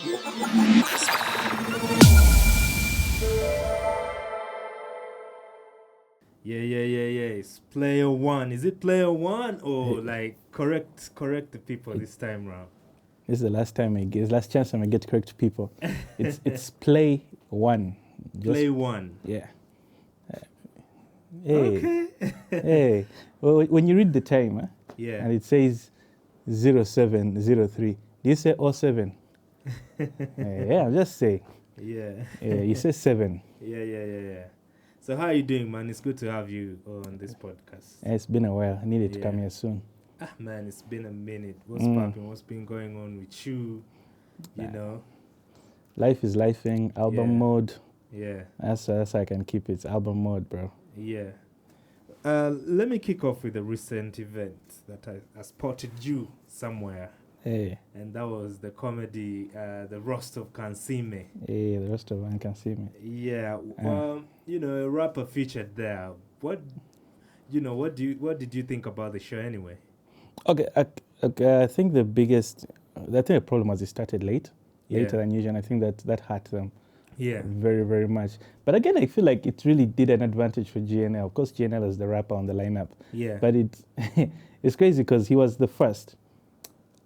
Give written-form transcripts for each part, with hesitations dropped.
Yeah. It's PLAY01. Is it PLAY01 or like correct the people this time round? This is the last time last chance I'm gonna get correct people. It's PLAY01. PLAY01. Yeah. Hey. Okay. Hey. Well, when you read the time, Yeah. and it says 0703, do you say 07? Yeah, I'm just saying. Yeah. You say 7. Yeah. So how are you doing, man? It's good to have you on this podcast. It's been a while. I needed to come here soon. Man, it's been a minute. What's popping? What's been going on with you? You know? Life is lifing. Album mode. Yeah. That's I can keep it. Album mode, bro. Yeah. Let me kick off with a recent event that I spotted you somewhere. Hey. And that was the comedy, The Roast of Kansime. Hey, the rest of one can see me. Yeah. A rapper featured there. What did you think about the show anyway? Okay, I think the problem was it started later than usual, and I think that hurt them. Yeah. Very, very much. But again, I feel like it really did an advantage for GNL. Of course, GNL is the rapper on the lineup. Yeah. But it's crazy because he was the first.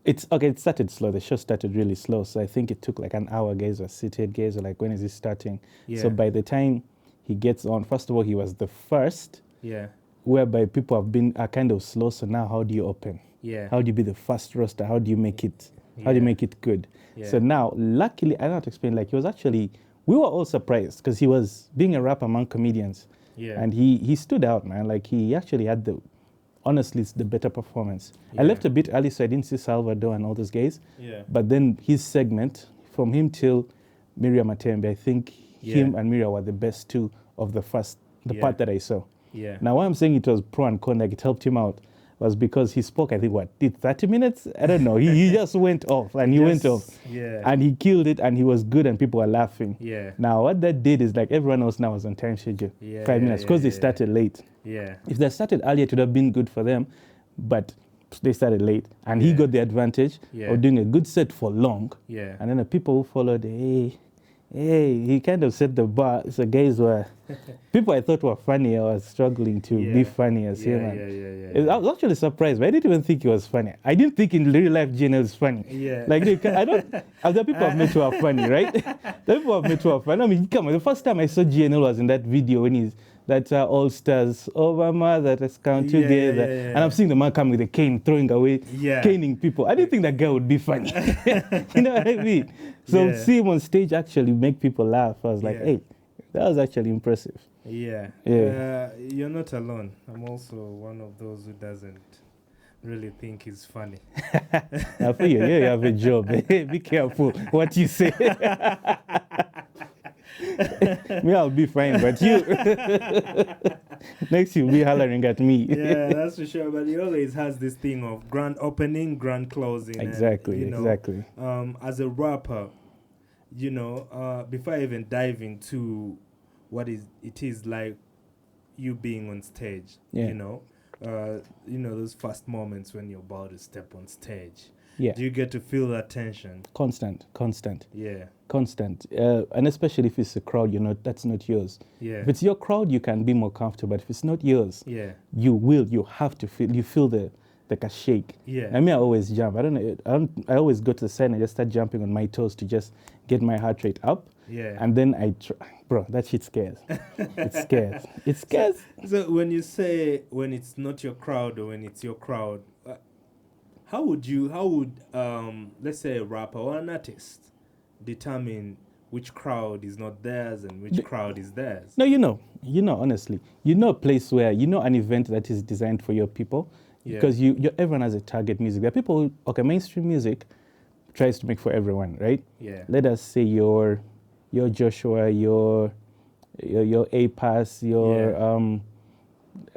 It started slow. The show started really slow. So I think it took like an hour, guys were seated, guys were like, when is it starting? Yeah. So by the time he gets on, first of all, he was the first. Yeah. Whereby people are kind of slow. So now how do you open? Yeah. How do you be the first roaster? How do you make it? How do you make it good? Yeah. So now, luckily, I don't have to explain, like he was actually, we were all surprised because he was being a rapper among comedians. Yeah. And he stood out, man. Like he actually had honestly, it's the better performance. Yeah. I left a bit early, so I didn't see Salvador and all those guys. Yeah. But then his segment, from him till Miriam Matembe, I think him and Miriam were the best two of the part that I saw. Yeah. Now, why I'm saying it was pro and con, like it helped him out, was because he spoke, I think, 30 minutes? I don't know. He just went off, and he went off. Yeah. And he killed it, and he was good, and people were laughing. Yeah. Now, what that did is, like, everyone else now was on time schedule. 5 minutes, because they started late. Yeah. If they started earlier, it would have been good for them, but they started late. And he got the advantage of doing a good set for long. Yeah. And then the people who followed, he kind of set the bar. So guys people I thought were funny, I was struggling to be funny as him. I was actually surprised, but I didn't even think he was funny. I didn't think in real life GNL is funny. Yeah. Like, other people I've met who are funny, right? The people I've met who are funny. I mean, come on, the first time I saw GNL was in that video when that All Stars Obama that has come together. And I'm seeing the man come with a cane, throwing away, caning people. I didn't think that guy would be funny. You know what I mean? So see him on stage actually make people laugh. I was like, hey, that was actually impressive. Yeah. You're not alone. I'm also one of those who doesn't really think he's funny. Now for you have a job. Be careful what you say. Me, I'll be fine, but you next you'll be hollering at me. Yeah, that's for sure. But he always has this thing of grand opening, grand closing. Exactly, and, exactly. As a rapper, before I even dive into what it is like you being on stage, those first moments when you're about to step on stage. Yeah. Do you get to feel that tension? Constant. Yeah. Constant. And especially if it's a crowd, that's not yours. Yeah. If it's your crowd, you can be more comfortable. But if it's not yours, you have to feel like a shake. Yeah. I mean, I always jump. I always go to the side and just start jumping on my toes to just get my heart rate up. Yeah. And then bro, that shit scares. It scares. So when you say when it's not your crowd or when it's your crowd, how would let's say a rapper or an artist determine which crowd is not theirs and which crowd is theirs? No, honestly, a place where, an event that is designed for your people, because everyone has a target music. There are people mainstream music tries to make for everyone, right? Yeah. Let us say your Joshua, your A-Pass, your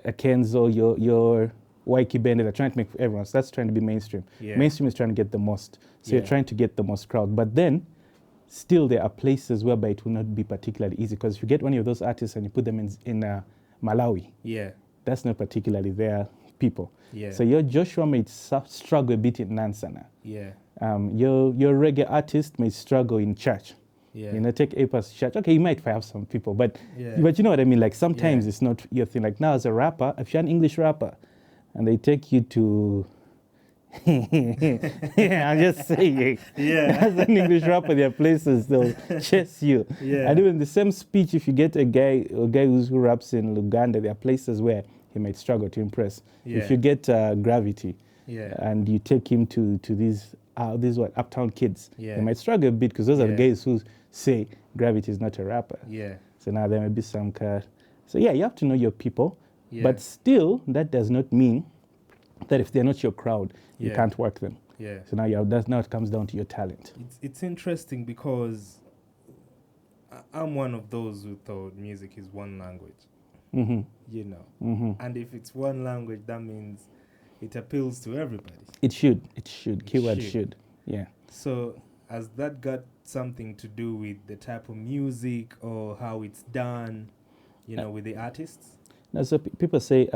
Kenzo, your Waiki Bennett are trying to make for everyone. So that's trying to be mainstream. Yeah. Mainstream is trying to get the most. So you're trying to get the most crowd. But then, still there are places whereby it will not be particularly easy. Because if you get one of those artists and you put them in Malawi, that's not particularly their people. Yeah. So your Joshua may struggle a bit in Nansana. Yeah. Your reggae artist may struggle in church. Yeah. You know, take APAS to church. Okay, you might have some people, but Yeah. but you know what I mean. Like sometimes Yeah. it's not your thing. Like now as a rapper, if you're an English rapper, and they take you to yeah, I'm just saying. Yeah. As an English rapper, there are places they'll chase you. Yeah. And even the same speech, if you get a guy who raps in Uganda, there are places where he might struggle to impress. Yeah. If you get Gravity, Yeah. and you take him to these uptown kids, Yeah. they might struggle a bit because those are the Yeah. guys who say Gravity is not a rapper. Yeah. So now there may be some car. So yeah, you have to know your people, Yeah. but still that does not mean that if they're not your crowd, you Yeah. can't work them. Yeah. So now now it comes down to your talent. It's interesting because I'm one of those who thought music is one language, Mm-hmm. you know. Mm-hmm. And if it's one language, that means it appeals to everybody. It should. Keyword should. should. Yeah. So has that got something to do with the type of music or how it's done, you know, with the artists? Now, so people say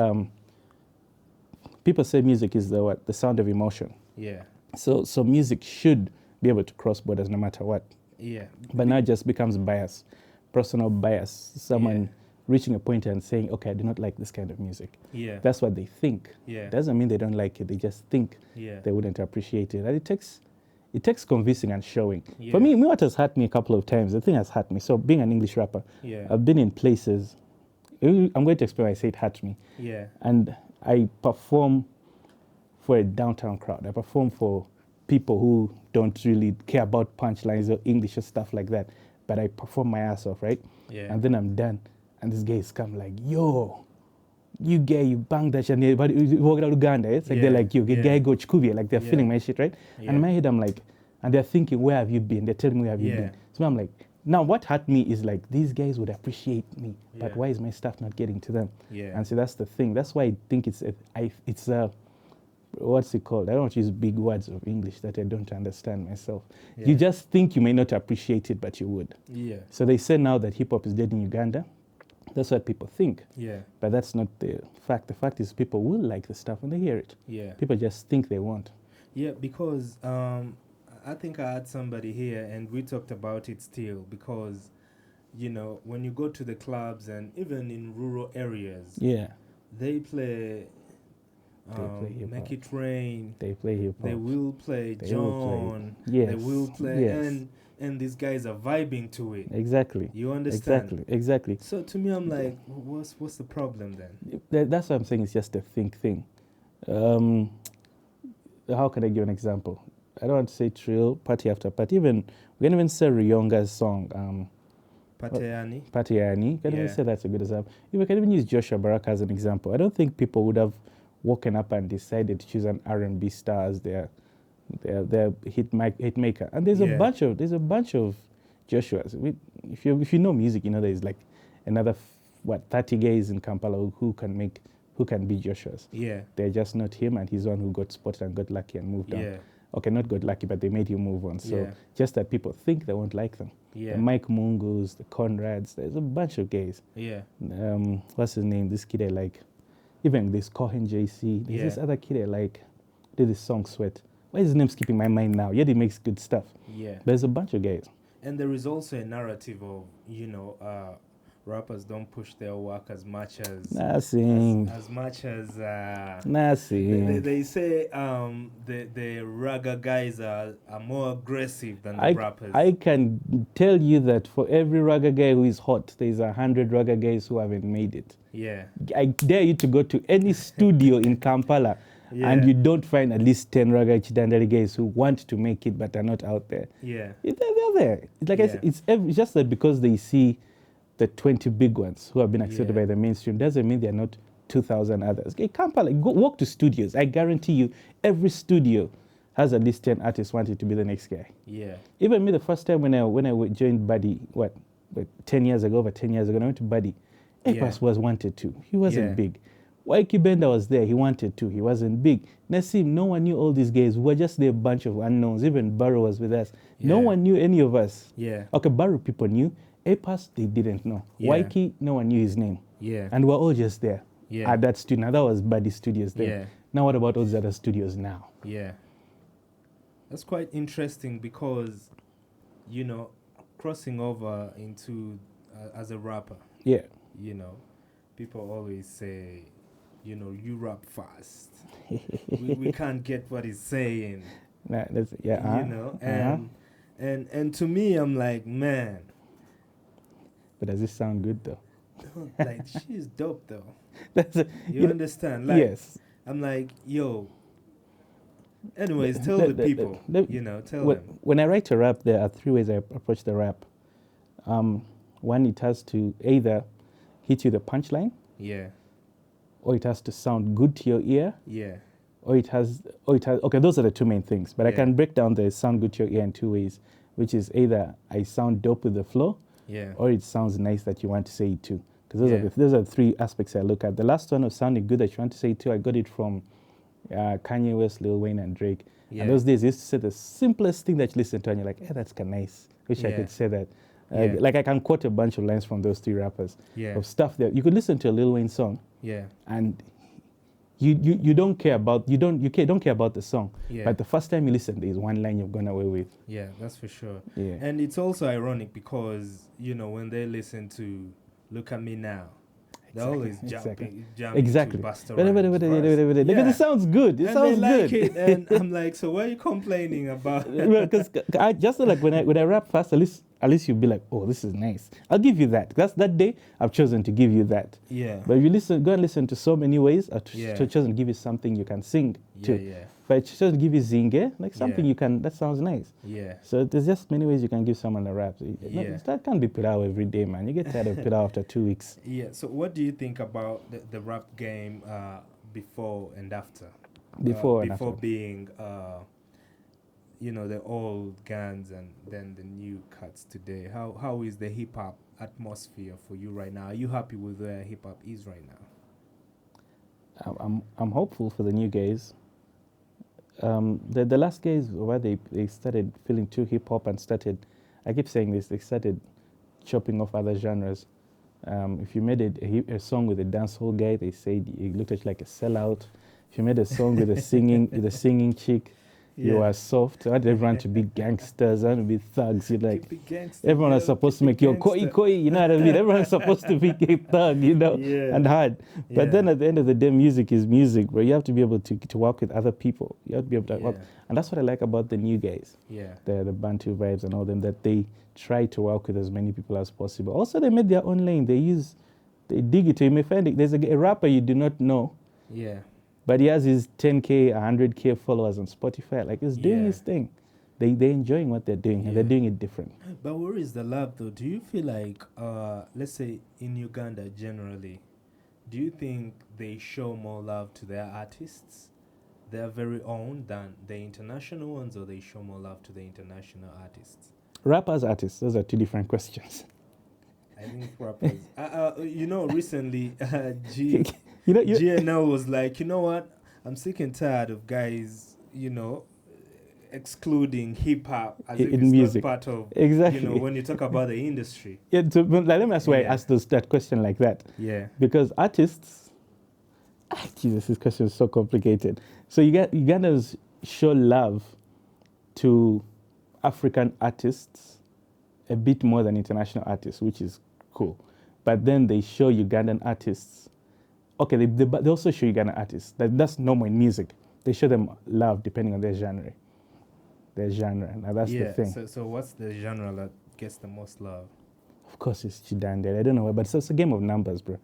music is the sound of emotion. Yeah. So music should be able to cross borders no matter what. Yeah. But now it just becomes bias, personal bias. Someone reaching a point and saying, okay, I do not like this kind of music. Yeah. That's what they think. Yeah. Doesn't mean they don't like it. They just think Yeah. they wouldn't appreciate it. And it takes convincing and showing. Yeah. For me, what has hurt me a couple of times, the thing has hurt me. So being an English rapper, Yeah. I've been in places, I'm going to explain why I say it hurt me. Yeah. And I perform for a downtown crowd. I perform for people who don't really care about punchlines or English or stuff like that. But I perform my ass off, right? Yeah. And then I'm done. And this guy is come like, yo, you gay, you bang that shit. And but you walk out Uganda. It's like they're like, you gay go chikubia. Like they're feeling my shit, right? Yeah. And in my head, I'm like, and they're thinking, where have you been? They're telling me, where have you been? So I'm like, now what hurt me is like, these guys would appreciate me, but why is my stuff not getting to them? Yeah. And so that's the thing. That's why I think it's what's it called? I don't want to use big words of English that I don't understand myself. Yeah. You just think you may not appreciate it, but you would. Yeah. So they say now that hip hop is dead in Uganda. That's what people think. Yeah. But that's not the fact. The fact is people will like the stuff when they hear it. Yeah. People just think they won't. Yeah, because I think I had somebody here and we talked about it still because, you know, when you go to the clubs and even in rural areas, Yeah. they play hip-hop. Make It Rain. They play hip hop. They will play They John. will play. Yes. They will play Yes. and these guys are vibing to it. Exactly. You understand? Exactly. So to me, I'm like, what's the problem then? That's what I'm saying. It's just a think thing. How can I give an example? I don't want to say trill, party after party. Even we can even say Riyonga's song, Pateani. Patiani. Can even Yeah. say that's a good example. We can even use Joshua Baraka as an example. I don't think people would have woken up and decided to choose an R&B star as their hit maker. And there's Yeah. a bunch of Joshuas. If you know music, you know there's like another 30 guys in Kampala who can be Joshuas. Yeah. They're just not him, and he's one who got spotted and got lucky and moved on. Yeah. Okay, not got lucky, but they made him move on. So Yeah. just that people think they won't like them. Yeah. The Mike Mungus, the Conrads, there's a bunch of gays. Yeah. What's his name? This kid I like. Even this Cohen JC. There's this other kid I like. Did this song Sweat. Why is his name skipping my mind now? Yet he makes good stuff. Yeah. There's a bunch of gays. And there is also a narrative of, you know, rappers don't push their work as much as Nothing. as much as Nothing. they say the ragga guys are more aggressive than the rappers. I can tell you that for every ragga guy who is hot, there's 100 ragga guys who haven't made it. Yeah. I dare you to go to any studio in Kampala and you don't find at least 10 ragga chidandari guys who want to make it but are not out there. Yeah. They're there. It's like I said, it's just that because they see the 20 big ones who have been accepted by the mainstream doesn't mean they're not 2,000 others. Okay, Kampala, go walk to studios. I guarantee you, every studio has at least 10 artists wanting to be the next guy. Yeah. Even me, the first time when I joined Buddy, over 10 years ago, I went to Buddy. Epas was wanted to. He wasn't big. Waiki Bender was there. He wanted to. He wasn't big. Nassim, no one knew all these guys. We were just there, a bunch of unknowns. Even Barrow was with us. No one knew any of us. Yeah. Okay, Barrow people knew. Epas, they didn't know. Yeah. Waiki, no one knew his name. Yeah. And we're all just there. Yeah. at that studio. Now that was Buddy Studios then. Yeah. Now what about all the other studios now? Yeah. That's quite interesting because, you know, crossing over into as a rapper, Yeah. you know, people always say, you know, you rap fast. we can't get what he's saying. Nah, that's, yeah. You know, and to me, I'm like, man, But does this sound good though? like she's dope though. That's You understand? Like, yes. I'm like, yo. Anyways, tell the people. You know, tell them. When I write a rap, there are three ways I approach the rap. One, it has to either hit you the punchline, Yeah. or it has to sound good to your ear, Yeah. or it has. Okay, those are the two main things. But I Yeah. can break down the sound good to your ear in two ways, which is either I sound dope with the flow, Yeah. or it sounds nice that you want to say it too. Because Yeah. those are the three aspects I look at. The last one of sounding good that you want to say it too, I got it from Kanye West, Lil Wayne, and Drake. Yeah. And those days, they used to say the simplest thing that you listen to, and you're like, hey, that's kind of nice. Wish I Yeah. could say that. Yeah. Like, I can quote a bunch of lines from those three rappers Yeah. of stuff that you could listen to a Lil Wayne song, Yeah. and you don't care about don't care about the song. Yeah. But the first time you listen, there's one line you've gone away with. Yeah, that's for sure. Yeah. And it's also ironic because, you know, when they listen to Look at Me Now, they always jump Exactly. into Busta Wait, Rhymes first. Because it sounds good. It And sounds they like good. it, and I'm like, so why are you complaining about? Because I just like when I rap fast, at least you'll be like, oh, this is nice. I'll give you that. That's that day I've chosen to give you that. Yeah. But if you go and listen to so many ways, I've Yeah. chosen to give you something you can sing to. Yeah. If I chosen to give you zinge, like something Yeah. you can, that sounds nice. Yeah. So there's just many ways you can give someone a rap. Yeah. That can't be put out every day, man. You get tired of put out after 2 weeks. Yeah. So what do you think about the rap game before and after? Before and before after. being you know, the old guns and then the new cuts today. How is the hip hop atmosphere for you right now? Are you happy with where hip hop is right now? I'm hopeful for the new guys. The last guys where they started feeling too hip hop and started, I keep saying this, they started chopping off other genres. If you made a song with a dancehall guy, they said you looked at you like a sellout. If you made a song with a singing chick, you Yeah. are soft. I want everyone to be gangsters, I want to be thugs. You like Keep it gangster, everyone is yo, supposed to keep make it you koi gangster. koi, you know what I mean? Everyone is supposed to be a thug, you know, Yeah. and hard. Yeah. But then at the end of the day, music is music, bro. You have to be able to work with other people. You have to be able to work. Yeah. And that's what I like about the new guys, Yeah. the Bantu vibes and all them, that they try to work with as many people as possible. Also, they made their own lane. They dig it. You may find it. There's a rapper you do not know, Yeah. but he has his 10K, 100K followers on Spotify. Like, he's doing Yeah. his thing. They're enjoying what they're doing, and Yeah. they're doing it different. But where is the love though? Do you feel like let's say in Uganda generally, do you think they show more love to their artists, their very own, than the international ones, or they show more love to the international artists? Rappers, artists, those are two different questions. I think rappers. You know, recently, G You know, GNL was like, you know what? I'm sick and tired of guys, you know, excluding hip hop as if In it's music. not part of, Exactly. you know, when you talk about the industry. Yeah, so, but let me ask why I Yeah. asked that question like that. Yeah. Because artists, Jesus, this question is so complicated. So Ugandans show love to African artists a bit more than international artists, which is cool. But then they show Ugandan artists. Okay, they also show Ugandan artists. That's normal in music. They show them love depending on their genre. Now that's the thing. So what's the genre that gets the most love? Of course, it's Chidande. I don't know why, but it's a game of numbers, bro.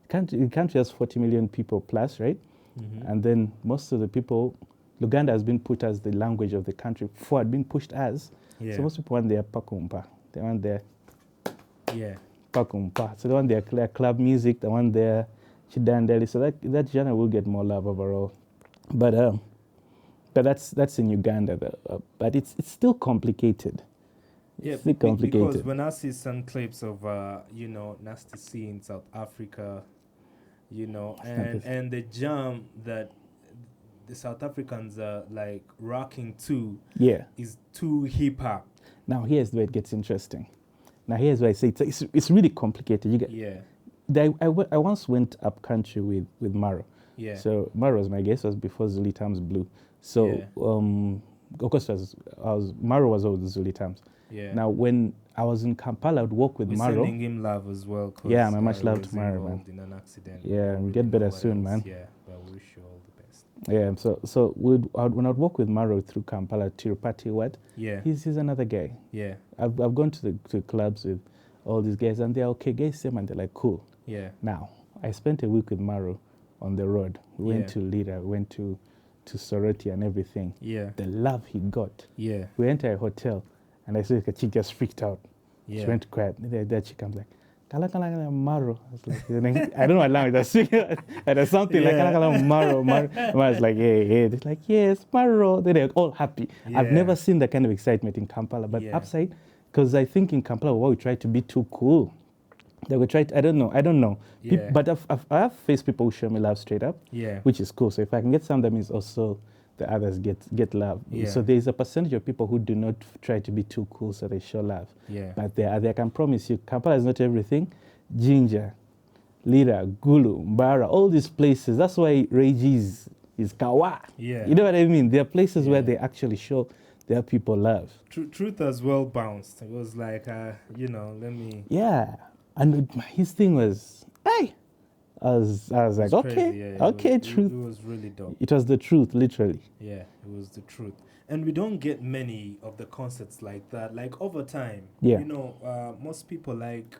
The country has 40 million people plus, right? Mm-hmm. And then most of the people, Luganda has been put as the language of the country. Forward been pushed as. Yeah. So most people want their pakumpa. They want their Yeah. pakumpa. So they want their club music. They want their Chidandeli. So that genre will get more love overall. But that's in Uganda, though. But it's still complicated. Yeah, It's still complicated. because when I see some clips of you know, Nasty C in South Africa, you know, and the jam that the South Africans are like rocking to Yeah. is too hip hop. Now here's where it gets interesting. Now here's where I say it's really complicated. Yeah. I once went up country with Maro. Yeah. So Maro was my guest, was before Zuli Times Blue. So of course Maro was always Zuli Times. Yeah. Now when I was in Kampala, I would walk with We're Maro. sending him love as well. Yeah, my much he love was to Maro, man. involved in an accident. Yeah, We we get don't better know what soon, else. man. Yeah, but we wish you all the best. Yeah, so when I'd walk with Maro through Kampala, Tirupati, what? Yeah. He's another guy. Yeah. I've gone to clubs with all these guys, and they're okay guys, same, and they're like cool. Yeah. Now, I spent a week with Maro on the road. We went Yeah. to Lira, we went to Soroti and everything. Yeah. The love he got. Yeah. We entered a hotel, and I saw a chick just freaked out. Yeah. She went quiet. That chick comes like, Kala kala kala Maro. I was like, I don't know what language that's speaking. And there's something like kala kala Maro. I was like, hey. They're like, yes, Maro. They're all happy. Yeah. I've never seen that kind of excitement in Kampala. But upside, because I think in Kampala, we try to be too cool. They will try to, I don't know. Yeah. But I've faced people who show me love straight up, Yeah. which is cool. So if I can get some, that means also the others get love. Yeah. So there's a percentage of people who do not try to be too cool, so they show love. Yeah. But I can promise you, Kampala is not everything. Jinja, Lira, Gulu, Mbara, all these places. That's why Reiji is Kawa. Yeah. You know what I mean? There are places where Yeah. they actually show their people love. Truth as well bounced. It was like, let me. Yeah. And his thing was, hey. I was like, It was okay, crazy, yeah. okay, It truth. was really dope. It was the truth, literally. Yeah, it was the truth. And we don't get many of the concerts like that. Like over time, Yeah. most people like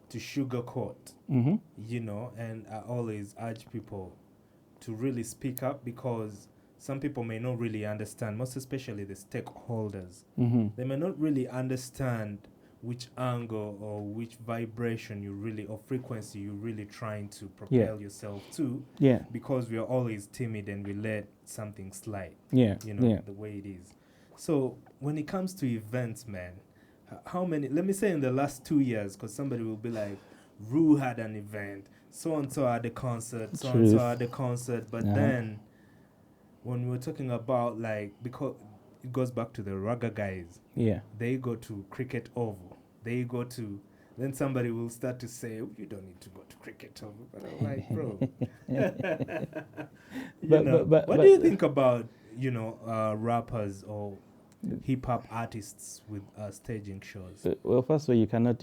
to sugarcoat, Mm-hmm. and I always urge people to really speak up because some people may not really understand, most especially the stakeholders. Mm-hmm. They may not really understand which angle or which vibration or frequency you're really trying to propel yourself to. Yeah. Because we are always timid and we let something slide. Yeah. The way it is. So when it comes to events, man, how many, let me say in the last 2 years, because somebody will be like, Rue had an event, so-and-so had a concert, so-and-so had a concert. But then when we're talking about because it goes back to the Raga guys. Yeah. They go to Cricket Oval. Then somebody will start to say, oh, you don't need to go to Cricket Oval. But I'm like, bro. What do you think about, rappers or hip-hop artists with staging shows? Well, first of all, you cannot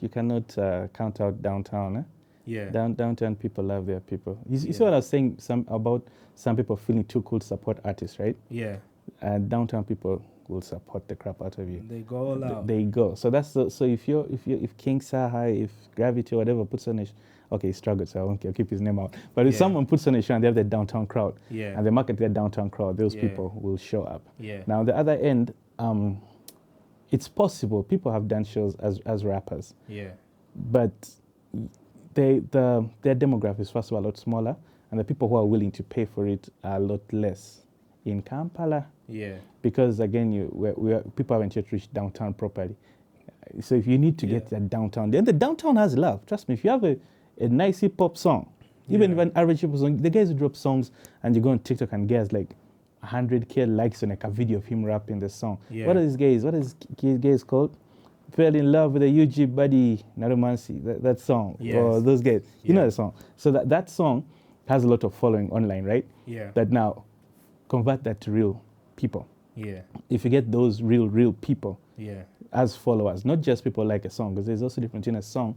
count out downtown. Eh? Yeah. Downtown people love their people. You see what I was saying about some people feeling too cool to support artists, right? Yeah. And downtown people will support the crap out of you. They go all out. They go. So that's so if King Saha, if Gravity or whatever puts on he struggled, so I won't I'll keep his name out. But if someone puts on a show and they have the downtown crowd, and they market their downtown crowd, those people will show up. Yeah. Now, on the other end, it's possible people have done shows as rappers. Yeah. But their demographic is first of all a lot smaller, and the people who are willing to pay for it are a lot less. In Kampala, because again, people haven't yet reached downtown properly. So if you need to get that downtown, then the downtown has love. Trust me, if you have a nice hip hop song, even if an average hip hop song, the guys who drop songs and you go on TikTok and get like 100K likes on like a video of him rapping the song. Yeah. What are these guys called? Fell in love with a UG buddy, Narumansi, that song, or those guys. You know the song. So that song has a lot of following online, right? Yeah. But now, convert that to real people. Yeah. If you get those real people as followers, not just people like a song, because there's also difference between a song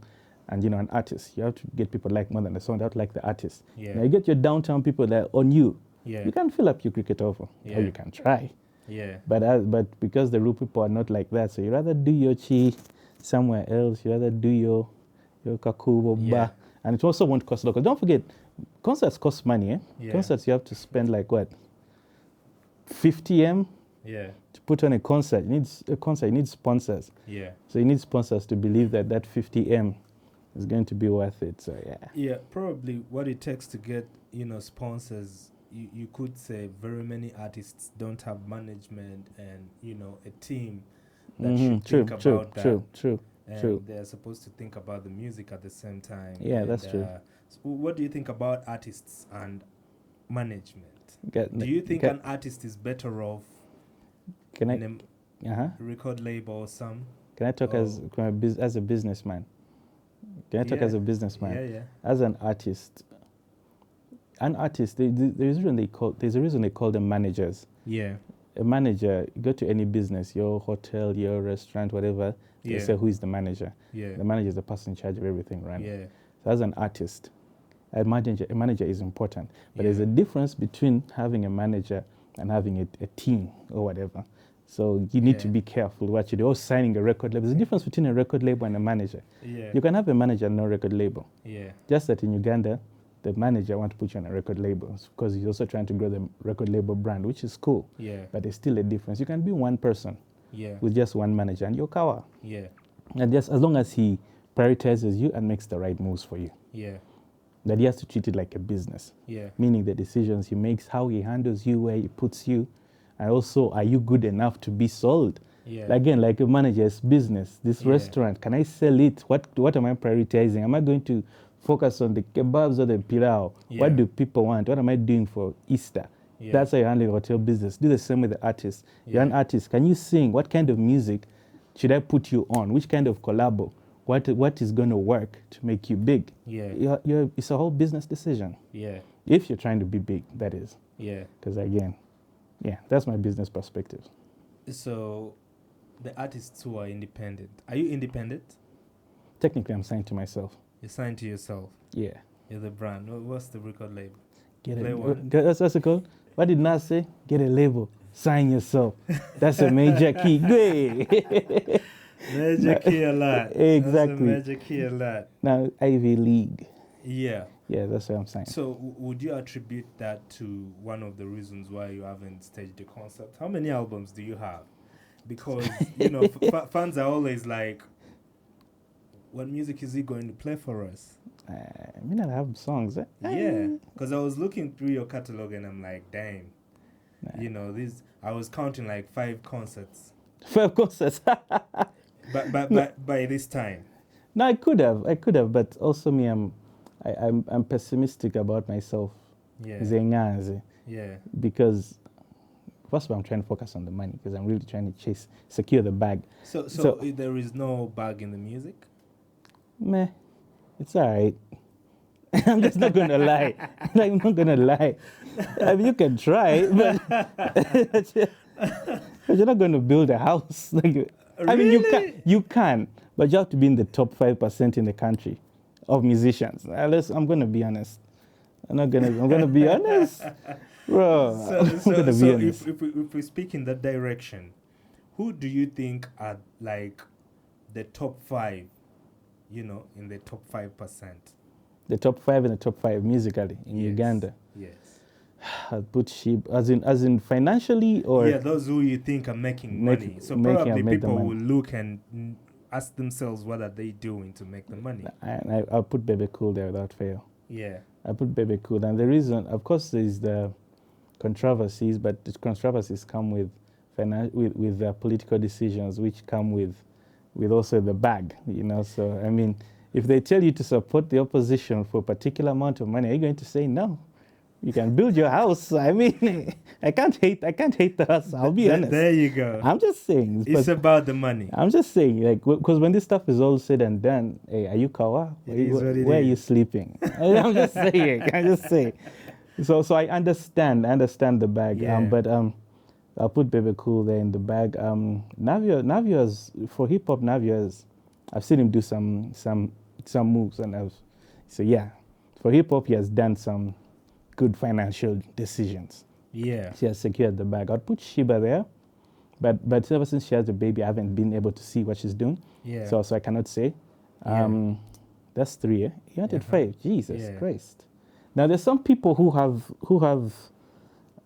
and an artist. You have to get people like more than a song. They have to like the artist. Yeah. Now you get your downtown people that are on you. Yeah. You can fill up your Cricket Oval, or you can try. Yeah. But because the real people are not like that, so you rather do your chi somewhere else. You rather do your kakubo ba, and it also won't cost local. Don't forget, concerts cost money. Eh? Yeah. Concerts you have to spend like what, 50M. Yeah. To put on a concert, you need sponsors. Yeah. So you need sponsors to believe that 50M is going to be worth it. So Yeah, probably what it takes to get sponsors. You could say very many artists don't have management and a team that should think about that. True. They're supposed to think about the music at the same time. Yeah, that's true. So what do you think about artists and management? Do you think an artist is better off in a record label or some? Can I talk as a businessman? Can I talk Yeah. as a businessman? Yeah, yeah. As an artist, there's a reason they call them managers. Yeah. A manager, you go to any business, your hotel, your restaurant, whatever, they Yeah. say who is the manager. Yeah. The manager is the person in charge of everything, right? Yeah. So as an artist, a manager is important. But there's Yeah. a difference between having a manager and having a team or whatever. So you need to Yeah. be careful what you do. Or signing a record label. There's a difference between a record label and a manager. Yeah. You can have a manager and no record label. Yeah. Just that in Uganda, the manager wants to put you on a record label because he's also trying to grow the record label brand, which is cool. Yeah. But there's still a difference. You can be one person Yeah. with just one manager and you're kawa. Yeah. And just as long as he prioritizes you and makes the right moves for you. Yeah. That he has to treat it like a business. Yeah. Meaning the decisions he makes, how he handles you, where he puts you, and also are you good enough to be sold? Yeah. Again, like a manager's business, this Yeah. restaurant, can I sell it? What am I prioritizing? Am I going to focus on the kebabs or the pilau? Yeah. What do people want? What am I doing for Easter? Yeah. That's how you handle the hotel business. Do the same with the artist. You're an Yeah. artist. Can you sing? What kind of music should I put you on? Which kind of collabo? What is going to work to make you big? Yeah. It's a whole business decision. Yeah. If you're trying to be big, that is. Yeah. Because again, yeah, that's my business perspective. So, the artists who are independent, are you independent? Technically, I'm signed to myself. You're signed to yourself. Yeah. You're the brand. What's the record label? Get PLAY01. That's what's it called? What did Nas say? Get a label. Sign yourself. That's a major key. Great. Major key a lot. Exactly. That's a major key a lot. Now, Ivy League. Yeah. Yeah, that's what I'm saying. So, would you attribute that to one of the reasons why you haven't staged a concert? How many albums do you have? Because, fans are always like, what music is he going to play for us? I have songs. Eh? Yeah. Because I was looking through your catalog and I'm like, damn. Nah. I was counting like 5 concerts. 5 concerts. But by this time. No, I could have, but also me, I'm pessimistic about myself. Yeah. Zengazi. Yeah. Because first of all, I'm trying to focus on the money because I'm really trying to secure the bag. So there is no bag in the music? Meh, it's all right. I'm just not going to lie. I'm not going to lie. I mean, you can try, but you're not going to build a house. I mean, you can, but you have to be in the top 5% in the country of musicians. Unless I'm going to be honest. I'm going to be honest. Bro, I'm going to be honest. If we speak in that direction, who do you think are like the top 5, in the top 5%? The top 5 and the top 5 musically in Uganda. Yes. I'll put sheep as in financially or those who you think are making money. So probably people will look and ask themselves what are they doing to make the money. I'll put Baby Cool there without fail. Yeah. I put Baby Cool, and the reason, of course, is the controversies, but the controversies come with political decisions, which come with also the bag. So I mean, if they tell you to support the opposition for a particular amount of money, are you going to say no? You can build your house. I mean, I can't hate the house. I'll be honest. There you go. I'm just saying. It's about the money. I'm just saying, because when this stuff is all said and done, hey, are you kawa? Where are you sleeping? I'm just saying. So I understand the bag. Yeah. But I'll put Baby Cool there in the bag. Navio's for hip hop. Navio's, I've seen him do some moves, and for hip hop he has done some good financial decisions. Yeah. She has secured the bag. I'd put Shiba there, but ever since she has a baby, I haven't been able to see what she's doing. Yeah. So I cannot say. That's 3. You wanted 5. Jesus Christ. Now there's some people who have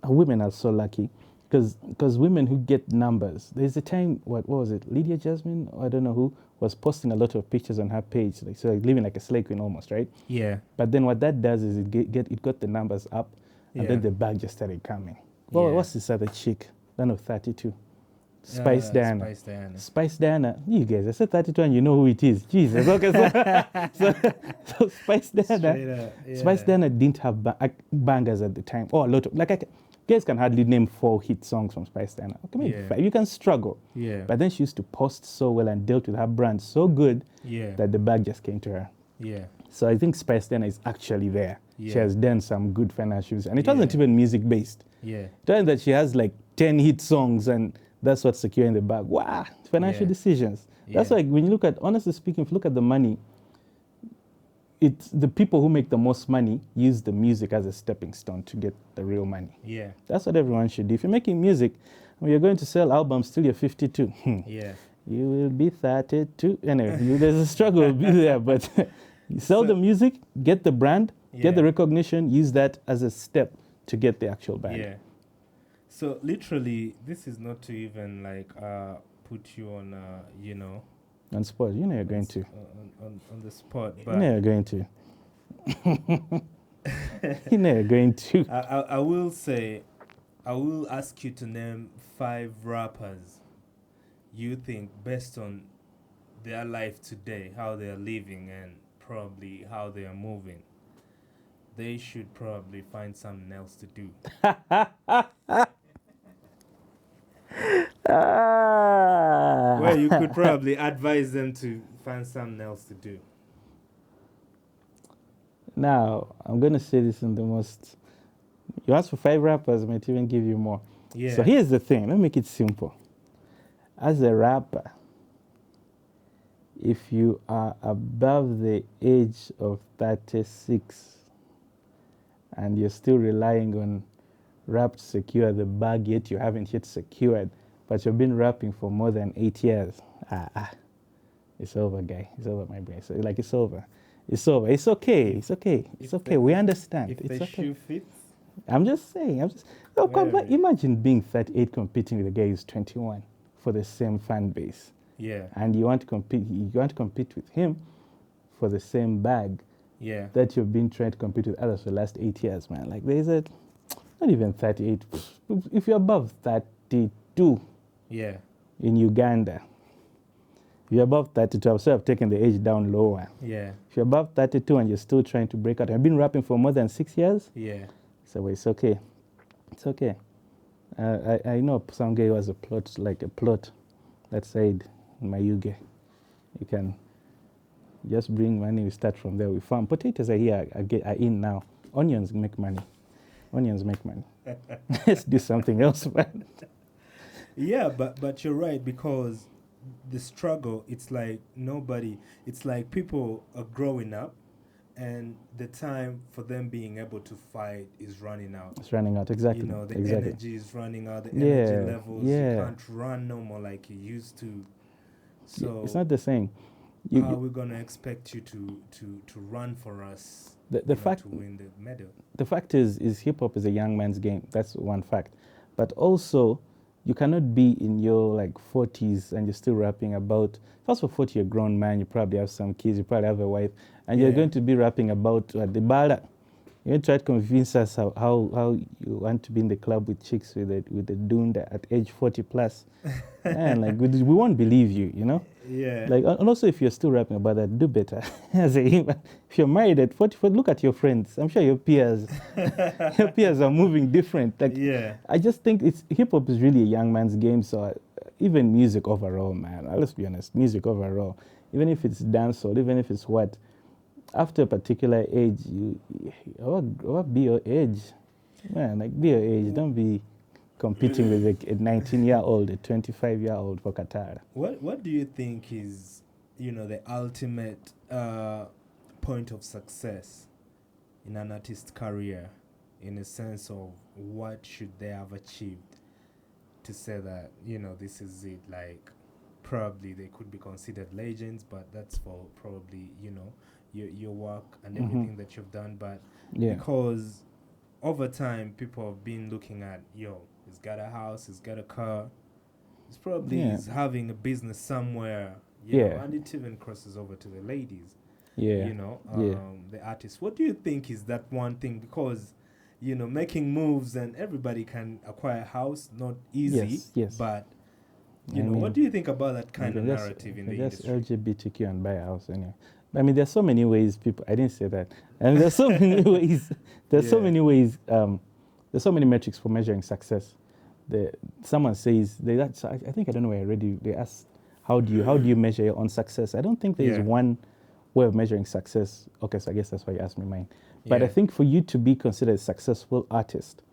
women are so lucky because women who get numbers. There's a time, what was it? Lydia Jasmine, or I don't know who, was posting a lot of pictures on her page, living like a slave queen almost, right? Yeah. But then what that does is it got the numbers up, and then the bag just started coming. Well, what's this other chick? None of 32. Spice Diana. Spice Diana. You guys, I said 32 and you know who it is. Jesus. Okay, so Spice Diana. Spice Diana didn't have bangers at the time. Oh, a lot of guys can hardly name 4 hit songs from Spice Diana. Okay, maybe Yeah. 5. You can struggle. Yeah. But then she used to post so well and dealt with her brand so good Yeah. that the bag just came to her. Yeah. So I think Spice Diana is actually there. Yeah. She has done some good financials. And it Yeah. wasn't even music based. Yeah. It wasn't that she has like 10 hit songs and that's what's securing the bag. Wow, financial Yeah. decisions. That's Yeah. like when you look at, honestly speaking, if you look at the money, it's the people who make the most money use the music as a stepping stone to get the real money. Yeah. That's what everyone should do. If you're making music, when you're going to sell albums till you're 52, Yeah. you will be 32. Anyway, there's a struggle will be there, but you sell the music, get the brand, get the recognition, use that as a step to get the actual bag. Yeah. So literally, this is not to even like put you on, you know, On spot, you know you're going to. on the spot, You but know you're going to. You know you're going to. I will say, I will ask you to name 5 rappers you think, based on their life today, how they are living and probably how they are moving, they should probably find something else to do. Well, you could probably advise them to find something else to do. Now, I'm going to say this in the most... You ask for 5 rappers, I might even give you more. Yeah. So here's the thing. Let me make it simple. As a rapper, if you are above the age of 36 and you're still relying on rap to secure the bag, yet you haven't yet secured, but you've been rapping for more than 8 years, it's over, guy. It's over, my brain. So, like, it's over. It's over. It's okay. It's okay. It's okay. We understand. If It's the okay. shoe fits. I'm just saying. No, Very. imagine being 38 competing with a guy who's 21 for the same fan base. Yeah. And you want to compete. You want to compete with him for the same bag Yeah. that you've been trying to compete with others for the last 8 years, man. Like, there's a not even 38. If you're above 32 Yeah. in Uganda, if you're above 32, I've sort of taken the age down lower. Yeah. If you're above 32 and you're still trying to break out, I've been rapping for more than 6 years. Yeah. So it's okay. It's okay. I know some guy who has a plot that said in my Yuge, you can just bring money, we start from there. We farm. Potatoes are here, are in now. Onions make money. Onions make money. Let's do something else, man. Yeah, but you're right, because the struggle, it's like it's like people are growing up and the time for them being able to fight is running out. It's running out, exactly. You know, the exactly. energy is running out, the Yeah, energy levels, yeah. you can't run no more like you used to. So It's not the same. how are we going to expect you to run for us, The fact to win the medal? The fact is hip hop is a young man's game. That's one fact. But also, you cannot be in your like 40s and you're still rapping about. First of all, 40, you're a grown man. You probably have some kids. You probably have a wife, and you're going to be rapping about the bala. You try to convince us how you want to be in the club with chicks with the dunda at age 40 plus, and like we won't believe you. You know. Yeah. Like, and also, if you're still rapping about that, do better. As a human, if you're married at 44, look at your friends. I'm sure your peers, your peers are moving different. Like, Yeah. I just think hip hop is really a young man's game. So even music overall, man. Let's be honest, music overall, even if it's dancehall, even if it's what, after a particular age, what be your age, man? Like, be your age. Don't be competing with a 19-year-old, a 25-year-old for Qatar. What do you think is, the ultimate point of success in an artist's career, in a sense of what should they have achieved to say that, this is it? Like, probably they could be considered legends, but that's for probably, your work and everything that you've done. But because over time, people have been looking at, he's got a house, he's got a car, he's probably he's having a business somewhere, and it even crosses over to the ladies, the artists. What do you think is that one thing? Because, making moves and everybody can acquire a house, not easy, but, what do you think about that kind of narrative in the industry? LGBTQ and buy a house anyway. I mean, there's so many ways I didn't say that. And there's so many ways, so many ways there's so many metrics for measuring success. Someone says I think I don't know where I read it. They ask how do you measure your own success? I don't think there is one way of measuring success. Okay, so I guess that's why you asked me mine. But I think for you to be considered a successful artist,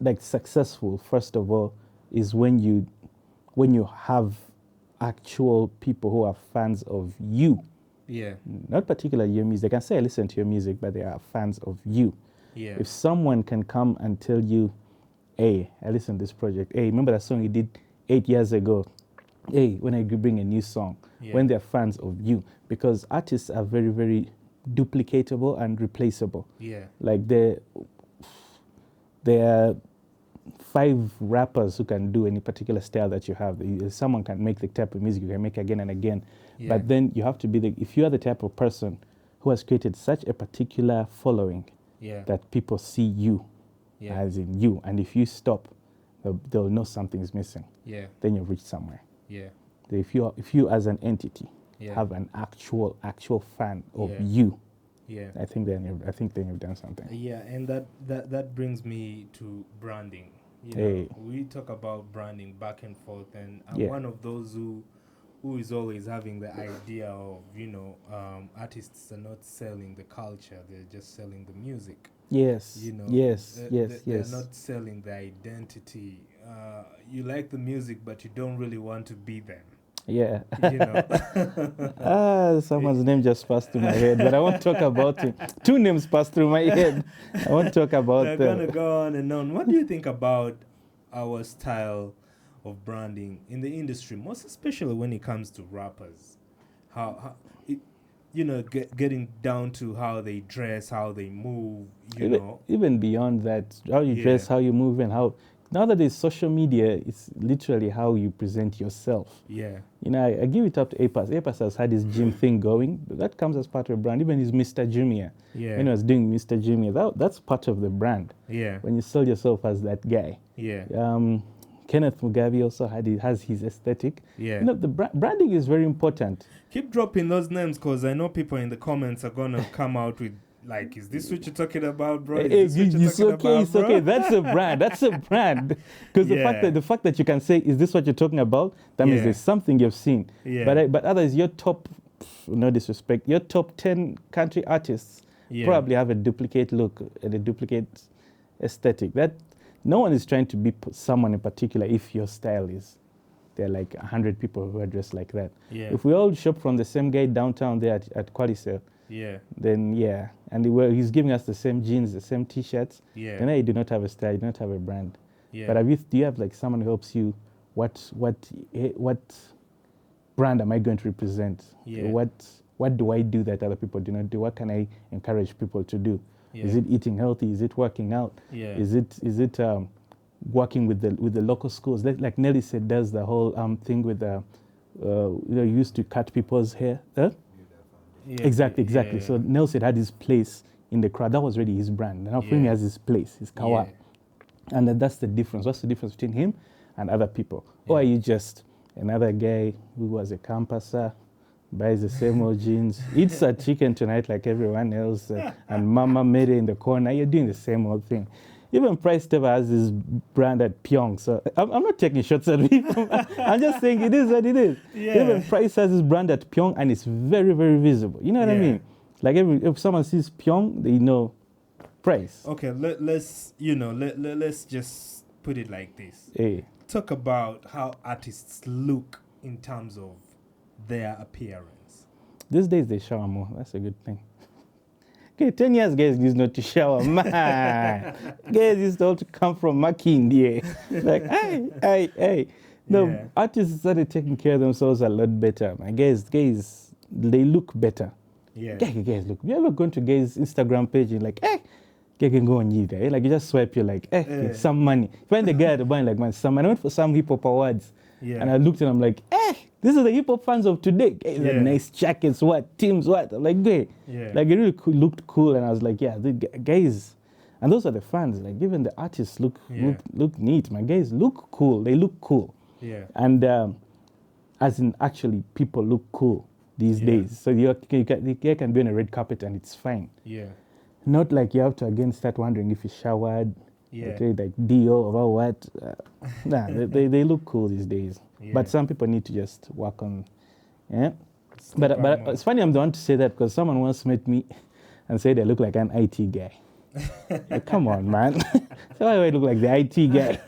like successful, first of all, is when you have actual people who are fans of you. Yeah. Not particularly your music. They can say I listen to your music, but they are fans of you. Yeah. If someone can come and tell you, hey, I listened to this project. Hey, remember that song you did 8 years ago? Hey, when I bring a new song, when they're fans of you, because artists are very, very duplicatable and replaceable. Yeah. Like there are 5 rappers who can do any particular style that you have. Someone can make the type of music you can make again and again. Yeah. But then you have to be if you are the type of person who has created such a particular following that people see you as in you, and if you stop, they'll know something's missing. Yeah. Then you've reached somewhere. Yeah. If you as an entity have an actual fan of you, I think then you've done something. Yeah, and that brings me to branding. We talk about branding back and forth, and I'm one of those who is always having the idea of artists are not selling the culture; they're just selling the music. Yes. Yes. They're not selling the identity. You like the music, but you don't really want to be them. Yeah. Someone's name just passed through my head, but I won't talk about it. 2 names passed through my head. I won't talk about them. They're going to go on and on. What do you think about our style of branding in the industry, most especially when it comes to rappers? How getting down to how they dress, how they move, Even beyond that, how you dress, how you move, and how... Now that there's social media, it's literally how you present yourself. Yeah. I give it up to Apas. Apas has had his gym thing going. That comes as part of a brand. Even his Mr. Junior. Yeah. When he was doing Mr. Junior, that's part of the brand. Yeah. When you sell yourself as that guy. Yeah. Kenneth Mugabe also has his aesthetic. Yeah. The branding is very important. Keep dropping those names, because I know people in the comments are going to come out with, like, is this what you're talking about, bro? It's okay. That's a brand. Because the fact that you can say, is this what you're talking about? That means there's something you've seen. Yeah. But others, your top, no disrespect, your top 10 country artists probably have a duplicate look and a duplicate aesthetic. That no one is trying to be someone in particular if your style is. There are like 100 people who are dressed like that. Yeah. If we all shop from the same guy downtown there at Quadicel, then and he's giving us the same jeans, the same T-shirts. Yeah. Then you do not have a style, you don't have a brand. Yeah. But do you have like someone who helps you? What brand am I going to represent? Yeah. What do I do that other people do not do? What can I encourage people to do? Yeah. Is it eating healthy? Is it working out? Yeah. Is it working with the local schools? Like Nelly said, does the whole thing with used to cut people's hair. Huh? Yeah, exactly. Yeah. So Nelson had his place in the crowd. That was really his brand. Now Femi has his place, his kawa. Yeah. And that's the difference. What's the difference between him and other people? Yeah. Or are you just another guy who was a campuser, buys the same old jeans, eats a chicken tonight like everyone else, and Mama made it in the corner? You're doing the same old thing. Even Price Teva has his brand at Pyong. So I'm not taking shots at people. I'm just saying it is what it is. Yeah. Even Price has his brand at Pyong, and it's very, very visible. You know what I mean? Like if someone sees Pyong, they know Price. Okay, let's just put it like this. Hey. Talk about how artists look in terms of their appearance. These days they shower more. That's a good thing. Okay, 10 years, guys used not to shower, man. Guys used to come from Makindi. Like, hey. No, artists started taking care of themselves a lot better. Man, guys, they look better. Yeah. Guys look. You ever gone to guys' Instagram page and like, you can go on either. Like, you just swipe, you're like, some money. Find the guy at the bar like, man, some money. I went for some hip hop awards. Yeah. And I looked and I'm like, this is the hip hop fans of today. Like nice jackets, teams, I'm like, like it really looked cool, and I was like, the guys, and those are the fans. Like even the artists look neat. My guys look cool. They look cool. Yeah. And as in actually, people look cool these days. So you can be on a red carpet and it's fine. Yeah. Not like you have to again start wondering if you showered. Yeah. Okay, like Dio or what. Nah, they look cool these days. Yeah. But some people need to just work on. Yeah. Step But up more. it's funny I'm the one to say that because someone once met me and said I look like an IT guy. Yeah, come on, man. So why do I look like the IT guy?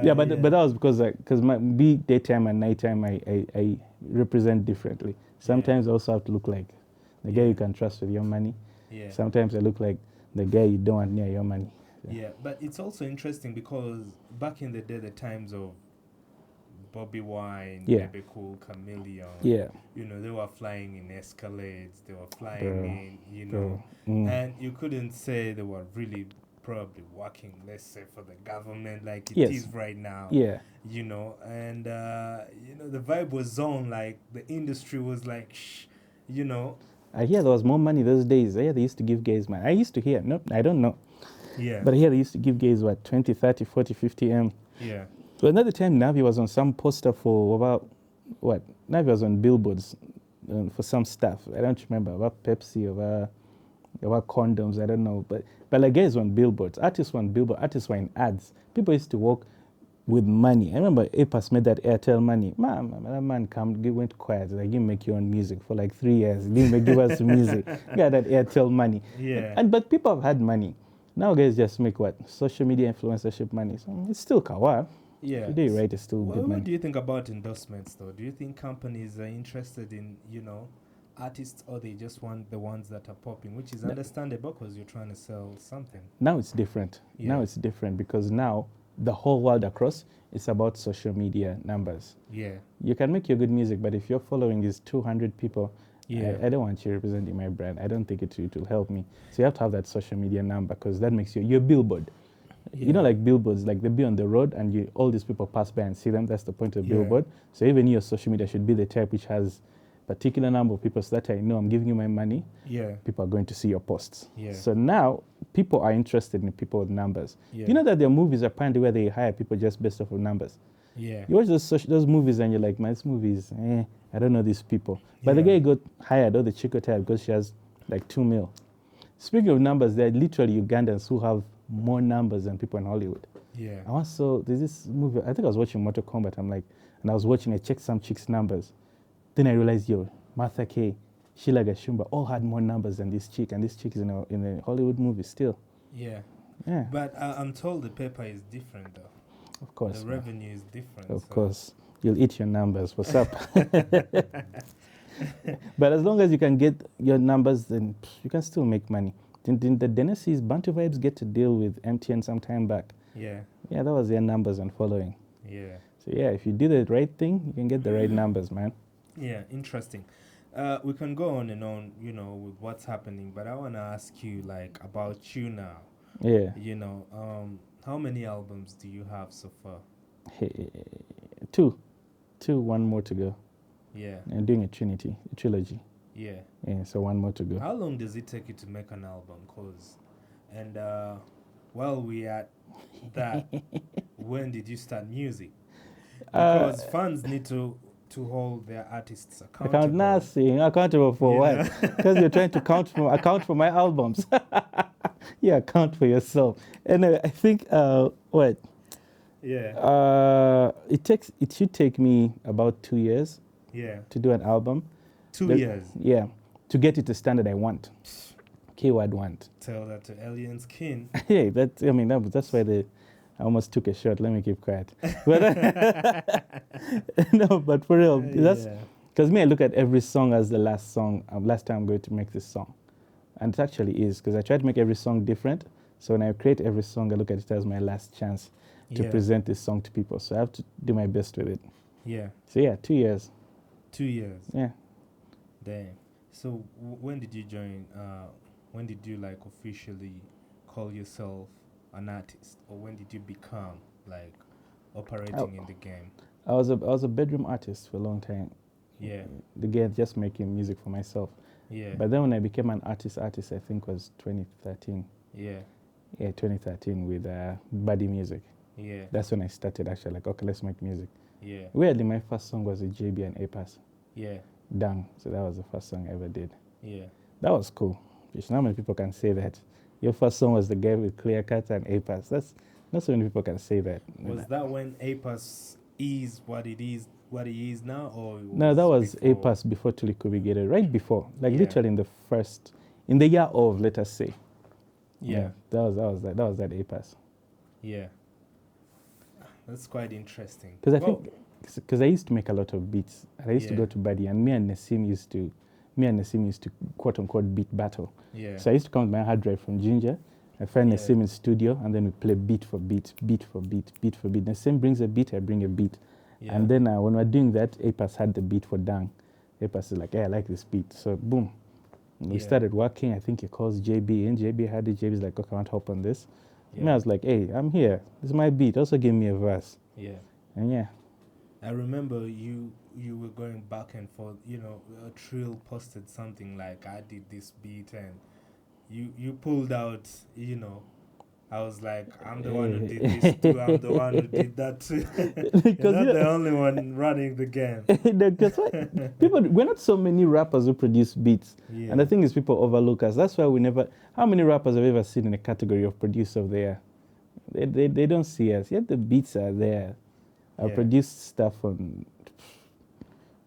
Yeah, but that was because my be daytime and nighttime I represent differently. Sometimes I also have to look like the guy you can trust with your money. Yeah. Sometimes I look like the guy you don't want near your money. Yeah, but it's also interesting because back in the day, the times of Bobby Wine, Yeah. Baby Cool, Chameleon, Yeah. you know, they were flying in Escalades, they were flying Bro. in, you Bro. know, and you couldn't say they were really probably working, let's say, for the government like it Yes. is right now. Yeah. You know, and, you know, the vibe was on, like, the industry was like, shh, you know. I hear there was more money those days. I hear they used to give gays money. I used to hear. No, I don't know. Yeah. But I hear they used to give gays, what, 20, 30, 40, 50 M. Yeah. So another time, Navi was on some poster for about, what? Navi was on billboards for some stuff. I don't remember, about Pepsi, about condoms, I don't know. But like guys on billboards, artists were on billboards, artists were in ads. People used to work with money. I remember Apas made that Airtel money. Man, that man went quiet. Like, you make your own music for like 3 years. He didn't give us music. He got that Airtel money. Yeah. But people have had money. Now guys just make what? Social media influencership money. So it's still kawa. Yeah. If you do it right, it's still good What money. do you think about endorsements, though? Do you think companies are interested in, you know, artists, or they just want the ones that are popping, which is understandable because you're trying to sell something? Now it's different. Yeah. Now it's different because now the whole world across is about social media numbers. Yeah. You can make your good music, but if your following is 200 people, Yeah. I don't want you representing my brand. I don't think it will help me. So you have to have that social media number because that makes you're a billboard. Yeah. You know, like billboards, like they be on the road and all these people pass by and see them. That's the point of Yeah. billboard. So even your social media should be the type which has particular number of people so that I know I'm giving you my money. Yeah. People are going to see your posts. Yeah. So now people are interested in people with numbers. Yeah. You know that there are movies apparently where they hire people just based off of numbers. Yeah. You watch those movies and you're like, man, this movie is, I don't know these people. But the Yeah. guy got hired, or the chick got hired because she has like 2 mil. Speaking of numbers, there are literally Ugandans who have more numbers than people in Hollywood. Yeah. I once saw, there's this movie, I think I was watching Mortal Kombat, and I was watching, I checked some chicks' numbers. Then I realized, Martha Kay, Sheila Gashumba, all had more numbers than this chick, and this chick is in a Hollywood movie still. Yeah. Yeah. But I'm told the paper is different, though. Of course. The revenue is different. Of so. course. You'll eat your numbers. What's up? But as long as you can get your numbers, then you can still make money. Didn't the Dennis's Bantu Vibes get to deal with MTN some time back? Yeah. Yeah, that was their numbers and following. Yeah. So yeah, if you do the right thing, you can get the right numbers, man. Yeah, interesting. We can go on and on, you know, with what's happening, but I want to ask you, like, about you now. Yeah. You know, how many albums do you have so far? Hey, two, one more to go. Yeah. I'm doing a trilogy. Yeah. Yeah, so one more to go. How long does it take you to make an album? While we at that, when did you start music? Because fans need to hold their artists accountable. Accountable for what? Because you're trying to account for my albums. Yeah, account for yourself. Anyway, I think what? Yeah. It should take me about 2 years. Yeah. To do an album. 2 years. Yeah, to get it to standard I want. Keyword want. Tell that to Alien's kin. Hey, that's why I almost took a shot. Let me keep quiet. But no, but for real, that's because me, I look at every song as the last time I'm going to make this song, and it actually is because I try to make every song different. So when I create every song, I look at it as my last chance to present this song to people. So I have to do my best with it. Yeah. So yeah, 2 years. 2 years. Yeah. Damn. So when did you join? When did you like officially call yourself an artist, or when did you become like operating in the game? I was a bedroom artist for a long time. Yeah. The guy just making music for myself. Yeah. But then when I became an artist, I think was 2013. Yeah. Yeah, 2013 with Buddy Music. Yeah. That's when I started actually like, okay, let's make music. Yeah. Weirdly, my first song was a JB and A-Pass. Yeah. Dang. So that was the first song I ever did. Yeah. That was cool. Just not many people can say that. Your first song was the guy with clear cut and A pass. That's not so many people can say that. Was that when APAS is what it is now, or it No, that was A before? pass before Tuli could be gated. Right before, like Yeah. literally in the year of, let us say. Yeah. That was that A pass. Yeah. That's quite interesting. Because I used to make a lot of beats. And I used to Yeah. go to Buddy, and me and Nassim used to quote unquote beat battle. Yeah. So I used to come with my hard drive from Ginger. I find Yeah. Nassim in studio, and then we play beat for beat, beat for beat, beat for beat. Nassim brings a beat, I bring a beat. Yeah. And then when we're doing that, APAS had the beat for Dang. APAS is like, hey, I like this beat. So boom. We Yeah. started working. I think he calls JB in. JB had it. JB's like, okay, I want to hop on this. Yeah. Me, I was like, hey, I'm here. This is my beat. Also give me a verse. Yeah. And yeah. I remember you were going back and forth. A Trill posted something like, I did this beat, and you pulled out. I was like, I'm the one who did this too. I'm the one who did that too. You're not the only one running the game. Because we're not so many rappers who produce beats. Yeah. And the thing is, people overlook us. That's why we never. How many rappers have you ever seen in a category of producer of the year? They don't see us. Yet the beats are there. I Yeah. produced stuff on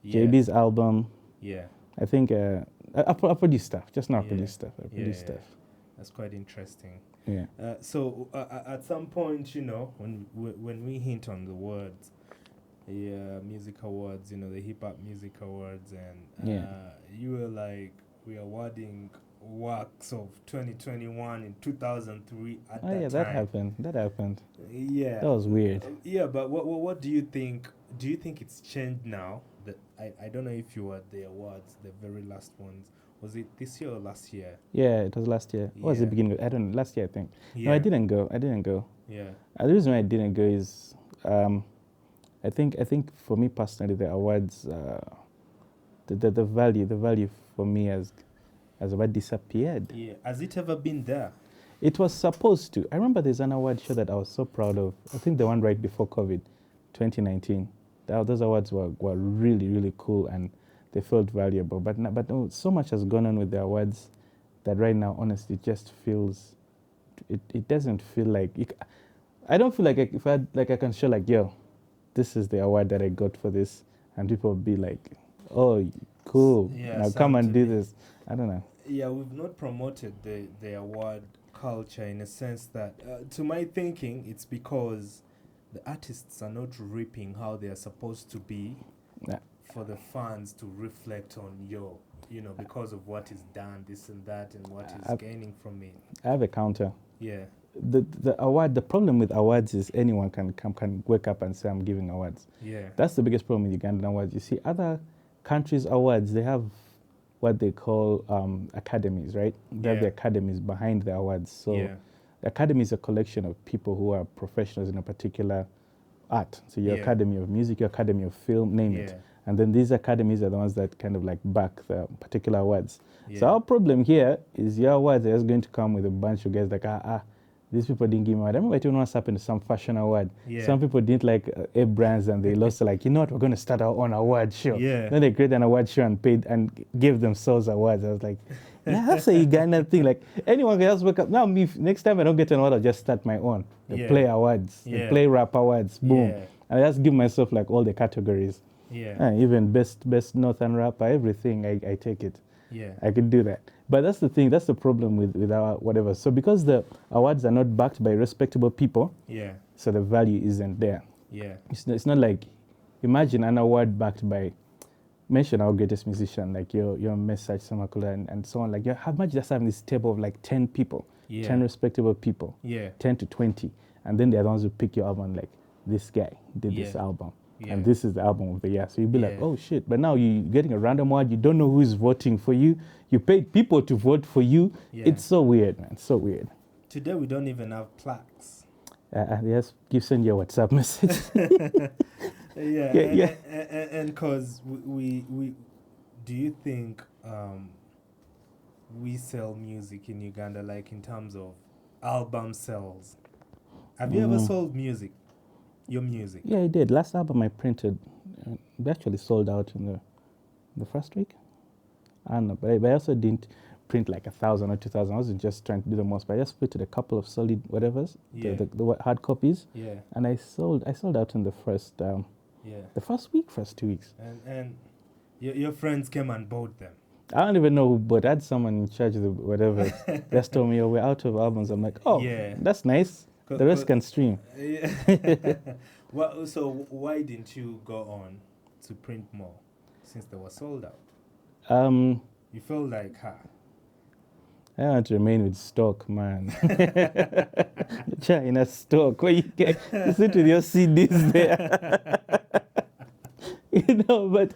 Yeah. JB's album. Yeah. I think I produce stuff. Just not Yeah. produce stuff. I produce Yeah. stuff. That's quite interesting. Yeah. So at some point, when we hint on the words, the music awards, the hip hop music awards, and Yeah. you were like, we are awarding works of 2021 in 2003 at Oh that yeah, time. that happened. Yeah. That was weird. Yeah, but what do you think? Do you think it's changed now? That I don't know if you were at the awards, the very last ones. Was it this year or last year? Yeah, it was last year. Or was Yeah. it beginning of, I don't know, last year I think. Yeah. No, I didn't go. Yeah. The reason why I didn't go is I think for me personally the awards the value for me has about disappeared. Yeah. Has it ever been there? It was supposed to. I remember there's an award show that I was so proud of. I think the one right before COVID, 2019. Those awards were really, really cool and they felt valuable. But so much has gone on with the awards that right now, honestly, it just feels, it doesn't feel like, I don't feel like if I can show like, yo, this is the award that I got for this. And people will be like, oh, cool. Yeah, now come and do something. this. I don't know. Yeah, we've not promoted the award culture in a sense that, to my thinking, it's because the artists are not reaping how they are supposed to be Yeah. for the fans to reflect on because of what is done, this and that, and what is gaining from it. I have a counter. Yeah. The problem with awards is anyone can wake up and say I'm giving awards. Yeah. That's the biggest problem with Ugandan awards. You see, other countries' awards, they have what they call academies, right? They have the academies behind the awards. So the academy is a collection of people who are professionals in a particular art. So your academy of music, your academy of film, name it. And then these academies are the ones that kind of like back the particular awards. So our problem here is your awards are just going to come with a bunch of guys like, these people didn't give me award. I remember it once happened to some fashion award. Some people didn't like A brands and they lost like, you know what, we're going to start our own award show. Then they created an award show and paid and gave themselves awards. I was like, yeah, that's a Ugandan thing. Like anyone can just wake up. Now me, next time I don't get an award, I'll just start my own. The Play awards, the Play rap awards, boom. And I just give myself like all the categories. Even best Northern rapper, everything, I take it. I could do that. But that's the thing, that's the problem with our whatever. So because the awards are not backed by respectable people, so the value isn't there. It's not like, imagine an award backed by, mention our greatest musician, like your Message Samakula and so on. Like, how much just having this table of like 10 people, 10 respectable people, 10 to 20. And then they're the ones who pick your album, like, this guy did this album. And this is the album of the year. So you'd be like, oh shit. But now you're getting a random award. You don't know who is voting for you. You paid people to vote for you. It's so weird, man. So weird. Today we don't even have plaques. Yes, send your WhatsApp message. And because we do you think we sell music in Uganda, like in terms of album sales? Have you ever sold music? Your music? Yeah, I did. Last album I printed, we actually sold out in the first week. I don't know, but I also didn't. print like 1,000 or 2,000. I wasn't just trying to do the most, but I just printed a couple of solid whatevers, Yeah. the hard copies, Yeah. and I sold out in the first Yeah. first 2 weeks. And your friends came and bought them. I don't even know who, but I had someone in charge of the whatever. Just told me, oh, we're out of albums. I'm like, oh, Yeah. that's nice. The rest can stream. Yeah. Well, so why didn't you go on to print more since they were sold out? You felt like, I want to remain with stock, man. China stock, where you sit with your CDs there. But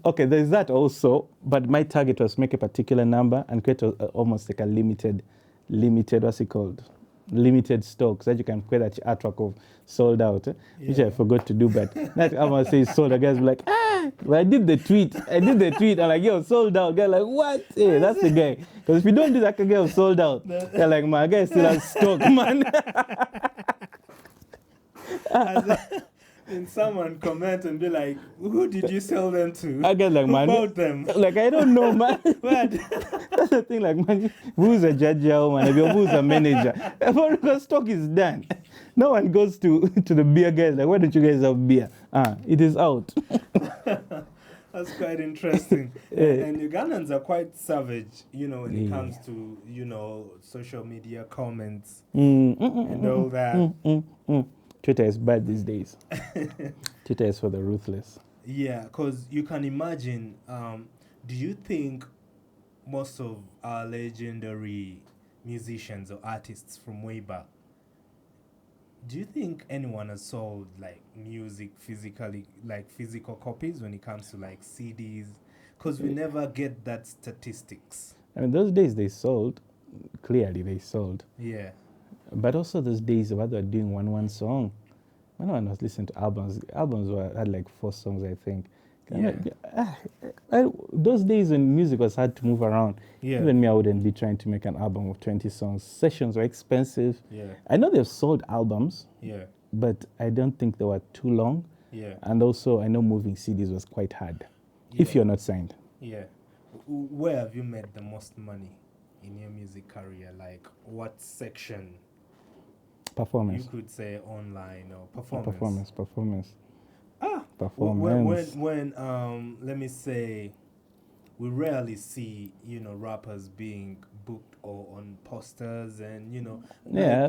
okay, there's that also. But my target was make a particular number and create almost like a limited, what's it called? Limited stock, so that you can create that artwork of sold out, which I forgot to do. But that album says sold out. Guys be like, but I did the tweet. I'm like, yo, sold out. Guys like, what? Hey, that's the guy. Because if you don't do that, guy sold out. They're like, my guy still has stock, man. And someone comment and be like, who did you sell them to? I get like, who man, bought them? Like, I don't know, man. What? That's the thing, like, man, who's a judge, man? Who's a manager? Because stock is done. No one goes to the beer guys like, why don't you guys have beer? It is out. That's quite interesting. And Ugandans are quite savage, when it comes to, social media comments and all that. Twitter is bad these days. Twitter is for the ruthless. Yeah, because you can imagine, do you think most of our legendary musicians or artists from way back, do you think anyone has sold like music physically, like physical copies when it comes to like CDs? Because we never get that statistics. I mean, those days they sold. Clearly they sold. Yeah. But also those days where they were doing one song. When I was listening to albums had like 4 songs, I think. Those days when music was hard to move around, even me, I wouldn't be trying to make an album of 20 songs. Sessions were expensive. Yeah. I know they've sold albums, but I don't think they were too long. Yeah. And also, I know moving CDs was quite hard if you're not signed. Yeah. Where have you made the most money in your music career? Like, what section? Performance. You could say online or performance. Performance. Performance. When let me say, we rarely see, rappers being booked or on posters and,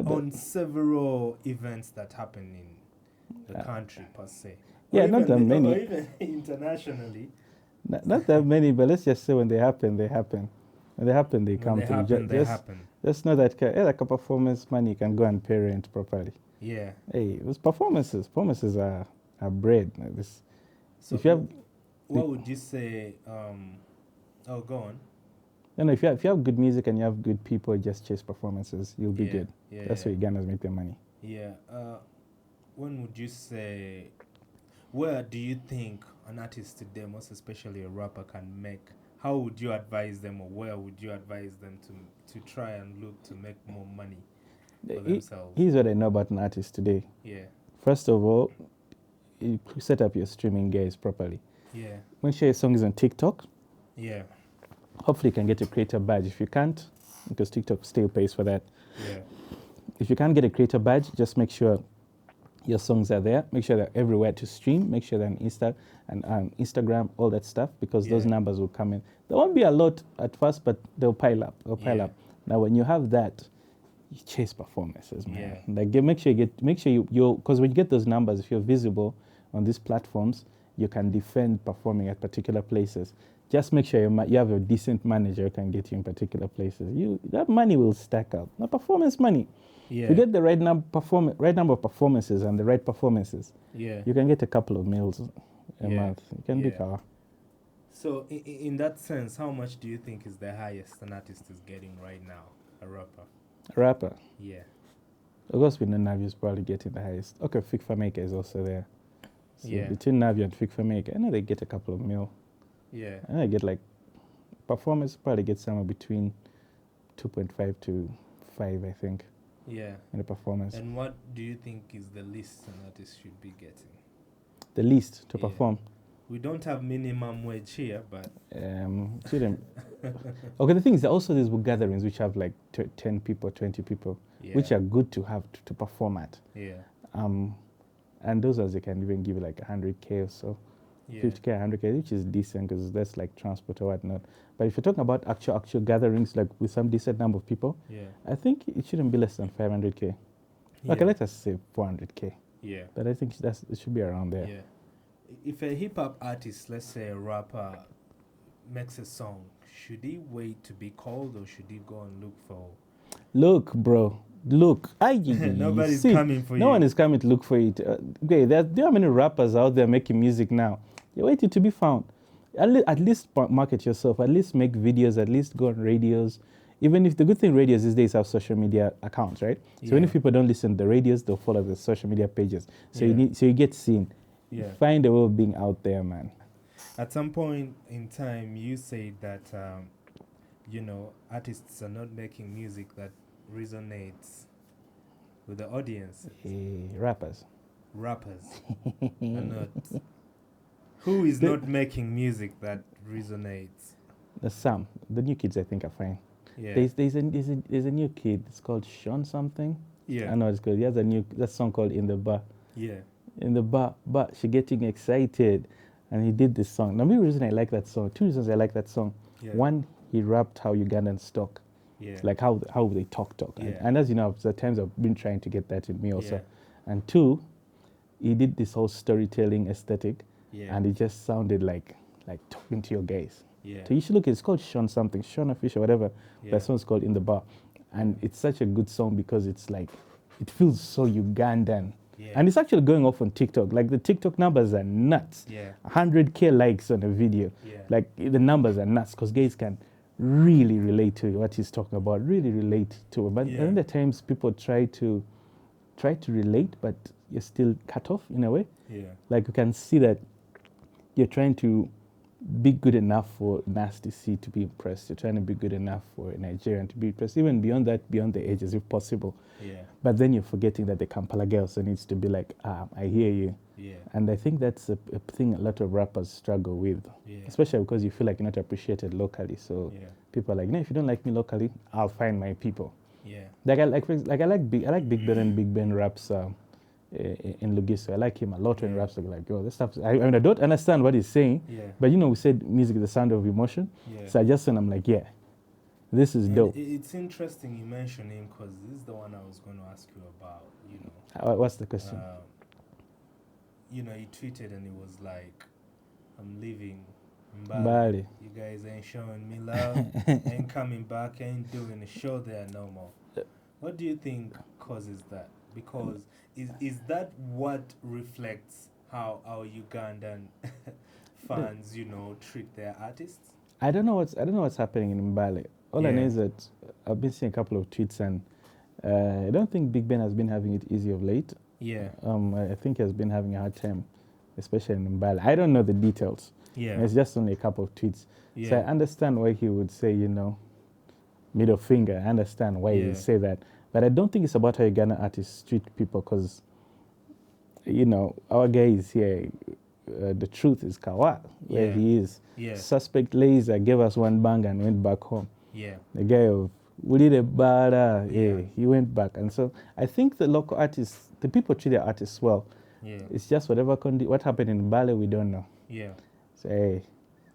on several events that happen in the country per se. Yeah, not that many. Or even internationally. Not that many, but let's just say when they happen, they happen. When they happen, they come through. They happen. Just know that like a performance money, you can go and pay rent properly. Yeah. Hey, those performances are bread. So if you have, what would you say? Go on. If you have good music and you have good people, just chase performances. You'll be good. Yeah, That's where Ugandans make their money. Yeah. When would you say? Where do you think an artist today, most especially a rapper, can make? How would you advise them, or where would you advise them to try and look to make more money for themselves? Here's what I know about an artist today. Yeah. First of all, you set up your streaming gears properly. Yeah. Make sure your song is on TikTok. Yeah. Hopefully you can get a creator badge. If you can't, because TikTok still pays for that. Yeah. If you can't get a creator badge, just make sure your songs are there. Make sure they're everywhere to stream. Make sure they're on Instagram, all that stuff, because those numbers will come in. There won't be a lot at first, but they'll pile up. Now, when you have that, you chase performances, man. Yeah. Like make sure you because when you get those numbers, if you're visible on these platforms, you can defend performing at particular places. Just make sure you have a decent manager who can get you in particular places. That money will stack up. Now, performance money. Yeah. If you get the right number of performances and the right performances, you can get a couple of meals a month. You can do car. So in that sense, how much do you think is the highest an artist is getting right now, a rapper? A rapper? Yeah. Of course, we know Navi is probably getting the highest. Okay, Fikfa Maker is also there. So between Navi and Fikfa Maker, I know they get a couple of mil. Yeah. I know they get like, performance probably get somewhere between 2.5 to 5, I think. Yeah. In the performance. And what do you think is the least an artist should be getting? The least to perform? We don't have minimum wage here, but Shouldn't. Okay, the thing is, there are also these gatherings which have like 10 people, 20 people, yeah, which are good to have to perform at. yeah, And those ones they can even give you like 100K or so, yeah, 50K, 100K, which is decent because that's like transport or whatnot. But if you're talking about actual gatherings, like with some decent number of people, yeah, I think it shouldn't be less than 500K. Okay, yeah, let us say 400K. yeah, But I think it should be around there. yeah. If a hip hop artist, let's say a rapper, makes a song, should he wait to be called or should he go and look for? Look, bro. Look. Nobody's See, coming for no you. one is coming to look for it. Okay, there are many rappers out there making music now. You're waiting to be found. At least market yourself. At least make videos. At least go on radios. Even if the good thing radios these days have social media accounts, right? So even Yeah. if people don't listen to the radios, they'll follow the social media pages. So Yeah. you get seen. Yeah. Find a way of being out there, man. At some point in time, you say that, artists are not making music that resonates with the audience. Rappers. Rappers are not. Who is not making music that resonates? Some. The new kids, I think, are fine. Yeah. There's a new kid. It's called Sean something. Yeah. I know it's called. He has that song called "In the Bar." Yeah. In the bar, she getting excited, and he did this song. Now, the reason I like that song, two reasons I like that song. Yeah. One, he rapped how Ugandans talk, Yeah. like how they talk. Yeah. And as you know, at times I've been trying to get that in me also. Yeah. And two, he did this whole storytelling aesthetic, Yeah. and it just sounded like talking to your guys. Yeah. So you should look. It's called Sean something, Sean Official, whatever. Yeah. That song's called "In the Bar," and it's such a good song because it's like, it feels so Ugandan. Yeah. And it's actually going off on TikTok. Like the TikTok numbers are nuts. Yeah. 100K likes on a video. Yeah. Like the numbers are nuts because guys can really relate to what he's talking about. Really relate to it. But Yeah. other times people try to relate, but you're still cut off in a way. Yeah. Like you can see that you're trying to be good enough for Nasty C to be impressed. You're trying to be good enough for a Nigerian to be impressed. Even beyond that, beyond the ages, if possible. Yeah. But then you're forgetting that the Kampala girl also needs to be like, I hear you. Yeah. And I think that's a thing a lot of rappers struggle with, Yeah. especially because you feel like you're not appreciated locally. So Yeah. people are like, no, if you don't like me locally, I'll find my people. Yeah. I like Big Ben and Big Ben raps in Lugiso. I like him a lot when he Yeah. raps. Like, yo, this stuff. I mean, I don't understand what he's saying, Yeah. but we said music is the sound of emotion. Yeah. So I just and I'm like, yeah, this is And dope. it's interesting you mention him because this is the one I was going to ask you about. What's the question? He tweeted and he was like, "I'm leaving Mbali. You guys ain't showing me love, ain't coming back, ain't doing a show there no more." What do you think causes that? Because is that what reflects how our Ugandan fans, treat their artists? I don't know what's happening in Mbale. All I know Yeah. is that I've been seeing a couple of tweets, and I don't think Big Ben has been having it easy of late. Yeah. I think he has been having a hard time, especially in Mbale. I don't know the details. Yeah. It's just only a couple of tweets. Yeah. So I understand why he would say, middle finger. I understand why he Yeah. would say that. But I don't think it's about how Ghana artists treat people because, our guy is here. The truth is Kawa, where Yeah. he is. Yeah. Suspect Laser gave us one bang and went back home. Yeah. The guy of we did a bada, Yeah. he went back. And so I think the local artists, the people treat their artists well. Yeah. It's just what happened in Bali, we don't know. Yeah. So hey,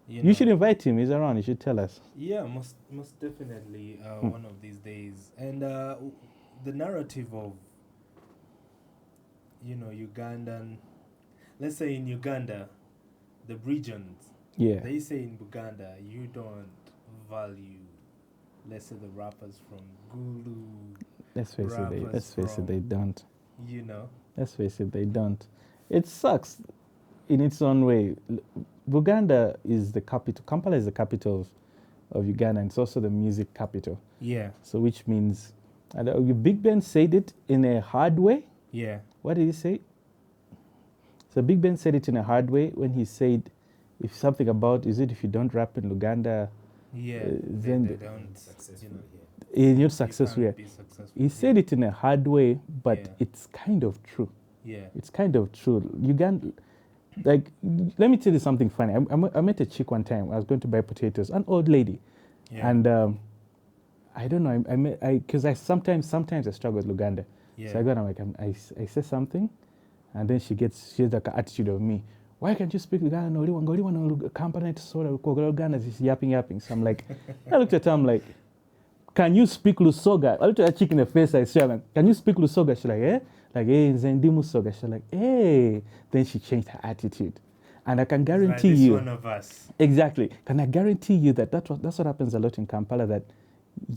You you should invite him. He's around. You should tell us. Yeah, most definitely one of these days. And the narrative of Ugandan, let's say in Uganda, the regions. Yeah. They say in Uganda you don't value, let's say, the rappers from Gulu. Let's face it, they don't. You know. Let's face it, they don't. It sucks in its own way. Buganda is the capital. Kampala is the capital of Uganda, and it's also the music capital. Yeah. So which means, Big Ben said it in a hard way. Yeah. What did he say? So Big Ben said it in a hard way when he said, if something about, is it if you don't rap in Uganda, Yeah. then they don't successful. you're not successful. You Yeah. can't be successful. He said it in a hard way, but Yeah. it's kind of true. Yeah. It's kind of true. like, let me tell you something funny. I met a chick one time. I was going to buy potatoes, an old lady, Yeah. and I don't know. Because I sometimes I struggle with Luganda. Yeah. So I got like I say something, and then she has like an attitude of me. Why can't you speak Luganda? No, only one company to sort of Luganda is yapping. So I'm like, I looked at her. I'm like, can you speak Lusoga? I looked at her chick in the face. I said, like, can you speak Lusoga? She's like, eh? Like, hey, Zendimu Soga. She's like, hey. Then she changed her attitude. And I can guarantee this you. one of us. Exactly. Can I guarantee you that's what happens a lot in Kampala, that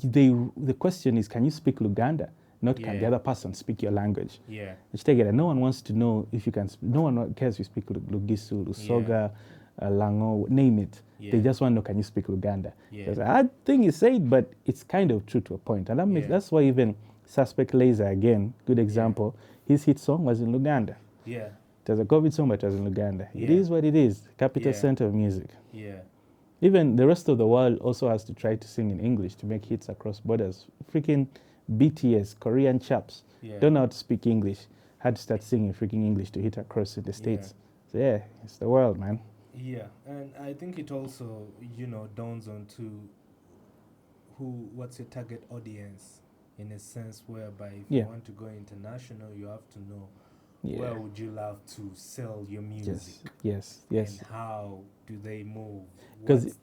the question is, can you speak Luganda? Not can the Yeah. other person speak your language. Yeah. Which take it. No one wants to know if you can. No one cares if you speak Lugisu, Lusoga, Lango, name it. Yeah. They just want to know, can you speak Luganda? Yeah. Because I think you say it, but it's kind of true to a point. And that makes, that's why even Suspect Laser, again, good example, his hit song was in Luganda. Yeah. It was a COVID song, but it was in Luganda. It Yeah. is what it is. Capital Yeah. center of music. Yeah. Even the rest of the world also has to try to sing in English to make hits across borders. Freaking BTS, Korean chaps, don't know how to speak English, had to start singing freaking English to hit across in the States. So yeah, it's the world, man. Yeah, and I think it also, dawns onto what's your target audience, in a sense whereby if you want to go international, you have to know where would you love to sell your music. Yes. And how do they move? Because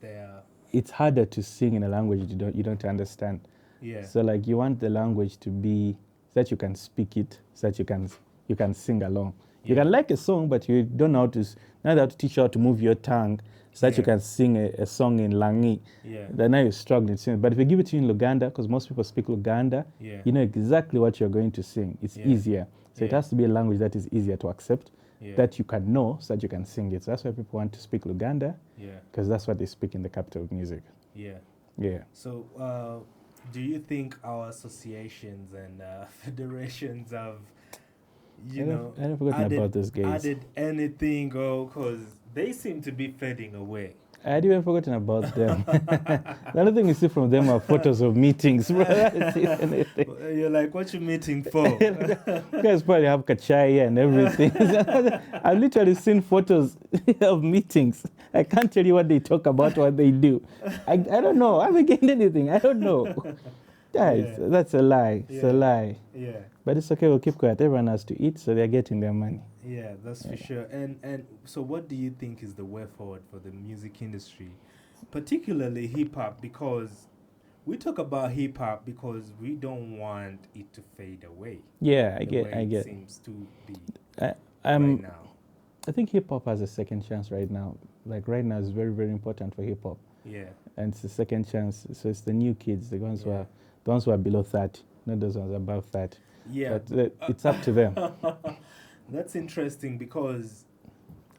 it's harder to sing in a language you don't understand. Yeah. So like you want the language to be so that you can speak it, so that you can sing along. You can like a song, but you don't know how to teach you how to move your tongue so that you can sing a song in Langi. Yeah. Then now you're struggling to sing. But if you give it to you in Luganda, because most people speak Luganda, you know exactly what you're going to sing. It's easier. So it has to be a language that is easier to accept, that you can know so that you can sing it. So that's why people want to speak Luganda, because that's what they speak in the capital of music. Yeah. So do you think our associations and federations have I haven't forgotten about those guys. Added anything, because they seem to be fading away? I had even forgotten about them. The only thing you see from them are photos of meetings. You're like, what you meeting for? You guys probably have kachai and everything. I've literally seen photos of meetings. I can't tell you what they talk about, what they do. I don't know. I haven't gained anything. I don't know. Guys, that's a lie. It's a lie. Yeah. But it's okay, we'll keep quiet. Everyone has to eat, so they're getting their money. Yeah, that's for sure. And so what do you think is the way forward for the music industry, particularly hip-hop? Because we talk about hip-hop because we don't want it to fade away. Yeah, I get. It seems to be right now. I think hip-hop has a second chance right now. Like right now is very, very important for hip-hop. Yeah. And it's the second chance. So it's the new kids, the ones who are below 30, not those ones above 30. Yeah. But it's up to them. That's interesting because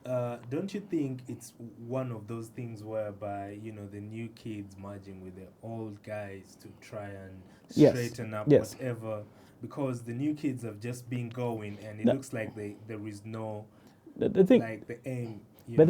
don't you think it's one of those things whereby, the new kids merging with the old guys to try and straighten up whatever, because the new kids have just been going and it looks like there is no the aim. But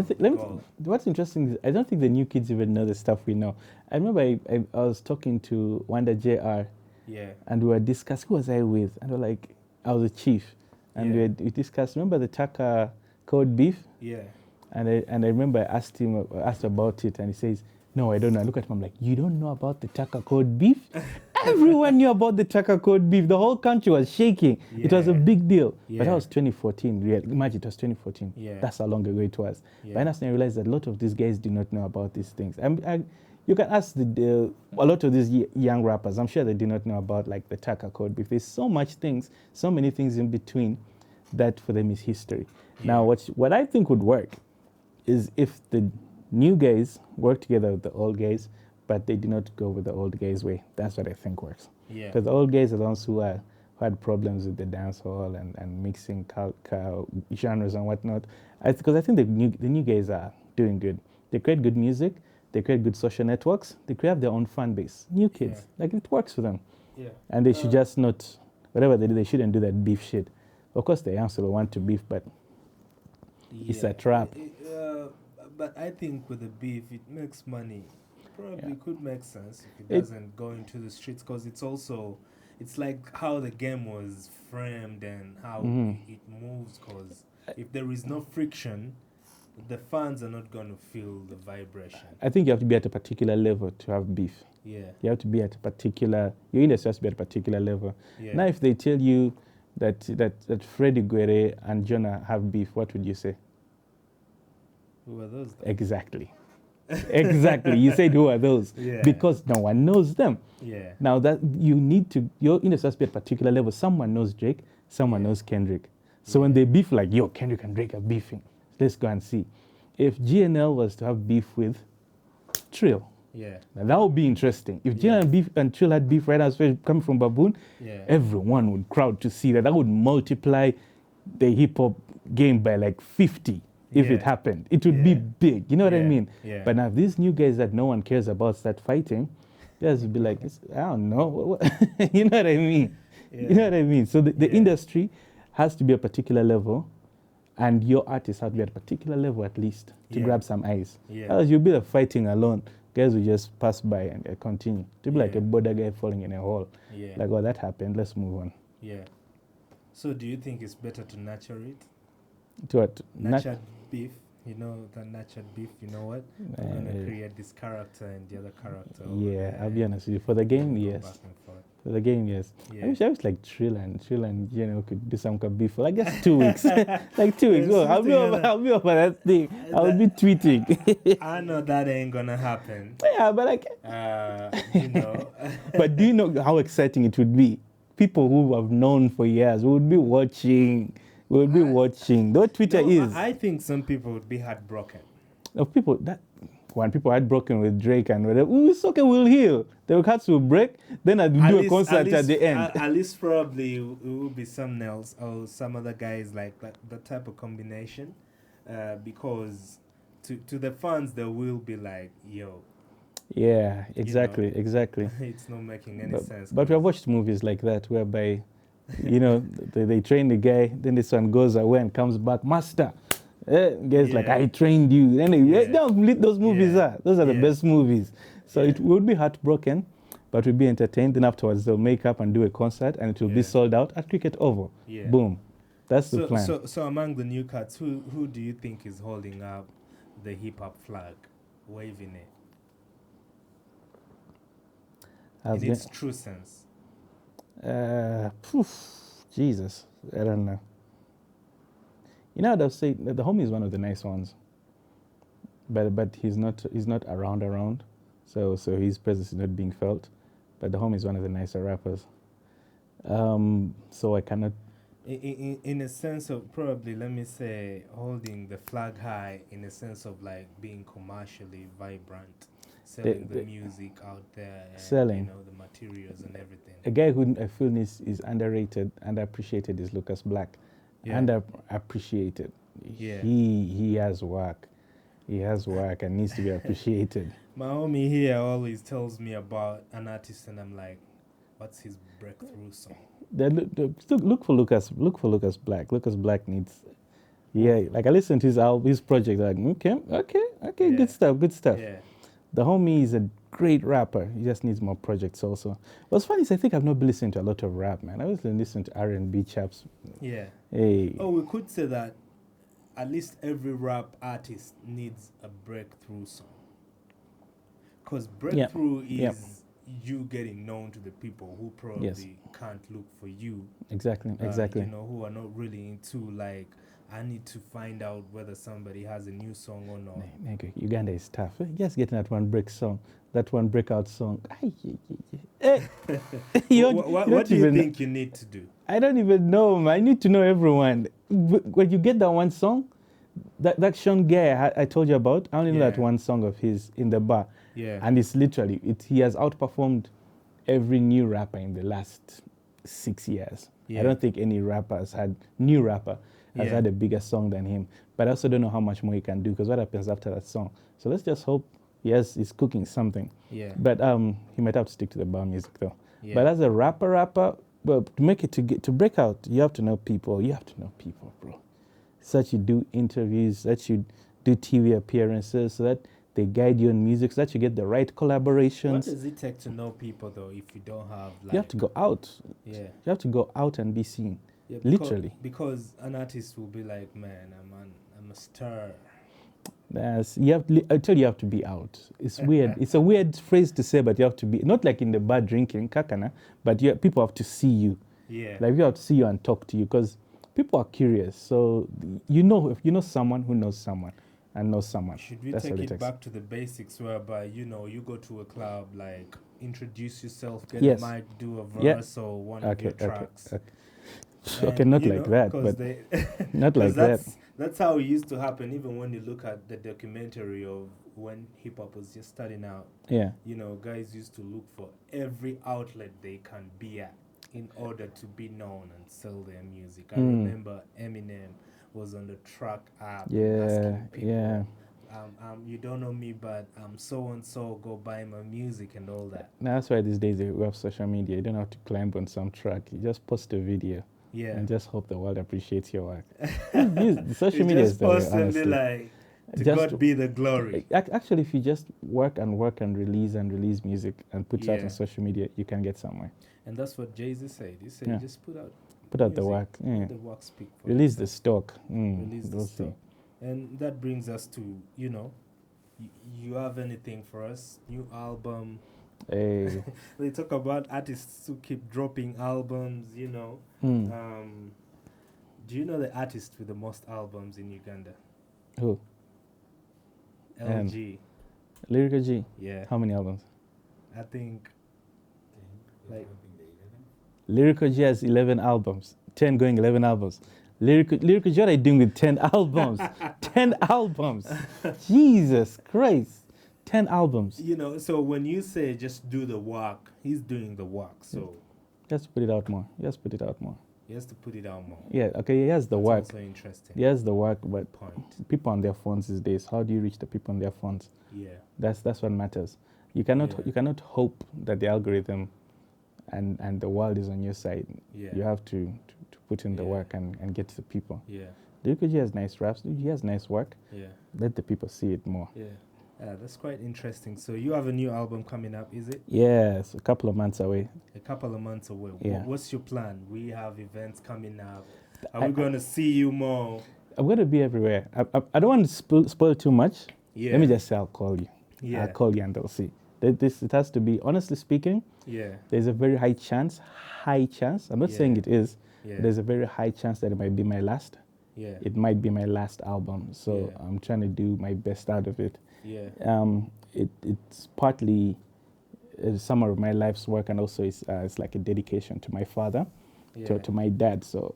what's interesting is I don't think the new kids even know the stuff we know. I remember I was talking to Wanda JR. Yeah. And we were discussing, who was I with? And we're like, I was a chief. And we discussed, remember the Taka code beef? Yeah. And I remember I asked about it, and he says, no, I don't know. I look at him, I'm like, you don't know about the Taka code beef? Everyone knew about the Taka code beef. The whole country was shaking. Yeah. It was a big deal. Yeah. But that was 2014. Imagine it was 2014. Yeah. That's how long ago it was. Yeah. But I realized that a lot of these guys do not know about these things. You can ask a lot of these young rappers. I'm sure they do not know about like the Taka code beef. There's so many things in between that for them is history. Yeah. Now, what I think would work is if the new guys work together with the old guys, but they do not go with the old guys' way. That's what I think works. Yeah. Because the old guys are the ones who had problems with the dance hall and mixing genres and whatnot. Because I think the new guys are doing good. They create good music. They create good social networks. They create their own fan base. New kids, like it works for them. Yeah. And they should just not, whatever they do, they shouldn't do that beef shit. Of course, the youngsters will want to beef, but it's a trap. But I think with the beef, it makes money. Probably could make sense if it doesn't go into the streets, because it's like how the game was framed and how it moves. Because if there is no friction, the fans are not going to feel the vibration. I think you have to be at a particular level to have beef. Yeah. You have to be at a particular, your industry has to be at a particular level. Yeah. Now, if they tell you that Freddie Guerre and Jonah have beef, what would you say? Who are those? Exactly. Exactly. You said who are those? Yeah. Because no one knows them. Yeah. Now that you need to, your industry has to be at a particular level. Someone knows Drake, someone knows Kendrick. So when they beef, like, yo, Kendrick and Drake are beefing, let's go and see. If GNL was to have beef with Trill, Yeah. now that would be interesting. If GNL and Trill had beef right now, especially coming from Baboon, everyone would crowd to see that. That would multiply the hip hop game by like 50 if it happened. It would be big. You know what I mean? Yeah. But now these new guys that no one cares about start fighting, guys would be like, I don't know. You know what I mean? You know what I mean? So the industry has to be a particular level, and your artist has to be at a particular level at least to grab some eyes. Else you'll be there fighting alone. Guys will just pass by and continue. To be like a border guy falling in a hole. Like, oh, that happened. Let's move on. Yeah. So do you think it's better to nurture it? To what? Nurtured beef. You know, the nurtured beef, you know what? We're going to create this character and the other character. I'll be honest with you. For the game, yes. Back and forth. For the game, yes. I wish like Trill and you know, could do some kind of beef for like just 2 weeks. Like 2 weeks. Oh, I'll be over that thing. I'll be tweeting. I know that ain't gonna happen. Yeah, but like you know. But do you know how exciting it would be? People who have known for years would be watching. We'll be watching. The way Twitter is. I think some people would be heartbroken. Of people that when people had broken with Drake and whatever, it's okay, we'll heal. The hearts will break. Then I'll do a concert at the end. At least probably it will be some else or some other guys like that type of combination, because to the fans they will be like, yo. Yeah, exactly, you know, exactly. It's not making any sense. But we have watched movies like that whereby, you know, they train the guy, then this one goes away and comes back, master. Guys like, I trained you. Then those movies are. Those are the best movies. So it would be heartbroken, but we'll be entertained. Then afterwards they'll make up and do a concert, and it will be sold out at Cricket Oval. Boom. That's the plan. So among the new cats, who do you think is holding up the hip hop flag, waving it? In its true sense. Jesus, I don't know. You know, they'll say the homie is one of the nice ones, but he's not around, so his presence is not being felt. But the homie is one of the nicer rappers. So I cannot. In a sense of probably, let me say, holding the flag high in a sense of like being commercially vibrant. Selling the music out there, and, selling, you know, the materials and everything. A guy who I feel is underrated, underappreciated is Lucas Black. Underappreciated. Yeah. He has work. He has work and needs to be appreciated. My homie here always tells me about an artist, and I'm like, what's his breakthrough song? Look for Lucas Black. Lucas Black needs. Like I listened to his project. Like okay, good stuff. Yeah. The homie is a great rapper. He just needs more projects also. What's funny is I think I've not been listening to a lot of rap, man. I was listening to R&B chaps. Yeah. Hey. Oh, we could say that at least every rap artist needs a breakthrough song. Because breakthrough is you getting known to the people who probably can't look for you. Exactly. You know, who are not really into like, I need to find out whether somebody has a new song or not. Uganda is tough. Just getting that one breakout song. What do you think you need to do? I don't even know, man. I need to know everyone. When you get that one song, that Sean guy I told you about, I only know that one song of his in the bar. Yeah. And it's literally, he has outperformed every new rapper in the last 6 years. I don't think any rapper has had a bigger song than him. But I also don't know how much more he can do, because what happens after that song? So let's just hope, he's cooking something. Yeah. But he might have to stick to the bar music though. Yeah. But as a rapper, well, to make it to break out, you have to know people. You have to know people, bro. So that you do interviews, that you do TV appearances, so that they guide you in music, so that you get the right collaborations. What does it take to know people though if you don't have like... You have to go out. Yeah. You have to go out and be seen. Yeah, literally. Because an artist will be like, man, I'm a star. I tell you, you have to be out. It's weird. It's a weird phrase to say, but you have to be not like in the bar drinking, kakana, but people have to see you. Yeah. Like, you have to see you and talk to you because people are curious. So if you know someone who knows someone and knows someone. Should we That's take what it takes. back to the basics, whereby you go to a club, like introduce yourself, get Yes. a mic, do a Yeah. verse or one of your tracks. Okay, not like that, but not like that. That's how it used to happen. Even when you look at the documentary of when hip hop was just starting out, Yeah. Guys used to look for every outlet they can be at in order to be known and sell their music. I remember Eminem was on the track app asking people, Yeah. you don't know me, but so and so, go buy my music and all that. Now, that's why these days we have social media. You don't have to climb on some track. You just post a video. Yeah. And just hope the world appreciates your work. Social media is the way, just post and be honestly. like, to God be the glory. Actually, if you just work and release release music and put it out on social media, you can get somewhere. And that's what Jay-Z said. He said, just put out the work. Yeah. The work speak for Release itself. the stock. Release the stock. And that brings us to, you have anything for us? New album? Hey. They talk about artists who keep dropping albums, Do you know the artist with the most albums in Uganda? Who? LG. Lyrical G? Yeah. How many albums? I think, Lyrical G has 11 albums. 10 going 11 albums. Lyrical G, what are you doing with 10 albums? 10 albums. Jesus Christ. 10 albums. So when you say just do the work, he's doing the work. So just put it out more. He has to put it out more. Yeah, okay, he has the work. That's also interesting. He has the work, but people on their phones these days, how do you reach the people on their phones? Yeah. That's what matters. You cannot hope that the algorithm and the world is on your side. Yeah. You have to put in the work and get to the people. Yeah. Lyrical G has nice raps. He has nice work. Yeah. Let the people see it more. Yeah. That's quite interesting. So you have a new album coming up, is it? Yes, a couple of months away. A couple of months away. Yeah. What's your plan? We have events coming up. Are we going to see you more? I'm going to be everywhere. I don't want to spoil too much. Yeah. Let me just say I'll call you. Yeah. I'll call you and they'll see. It has to be, honestly speaking, there's a very high chance, I'm not saying it is, there's a very high chance that it might be my last. Yeah. It might be my last album. So I'm trying to do my best out of it. Yeah. It's partly some of my life's work, and also it's like a dedication to my father, to my dad. So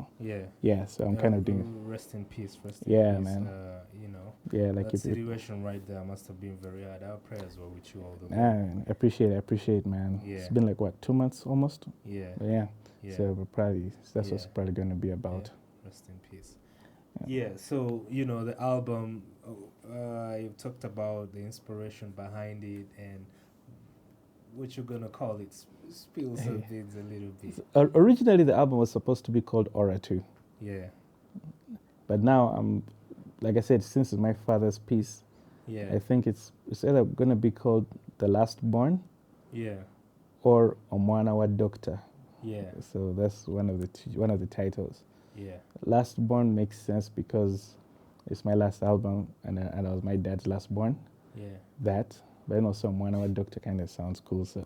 so I'm kind of doing. Rest in peace. Rest in peace. Man. Like that situation right there must have been very hard. Our prayers were with you all the way. I appreciate, man. Yeah. It's been like 2 months almost. Yeah. So that's what's probably going to be about. Rest in peace. Yeah. So the album. You've talked about the inspiration behind it and what you're gonna call it. Spill some things a little bit. Originally, the album was supposed to be called Aura 2. Yeah. But now, like I said, since it's my father's piece, I think it's either gonna be called The Last Born. Yeah. Or Omwana wa Doctor. Yeah. So that's one of the titles. Yeah. Last Born makes sense because it's my last album, and I was my dad's last born. Yeah. That, but then also One Hour Doctor kind of sounds cool. So,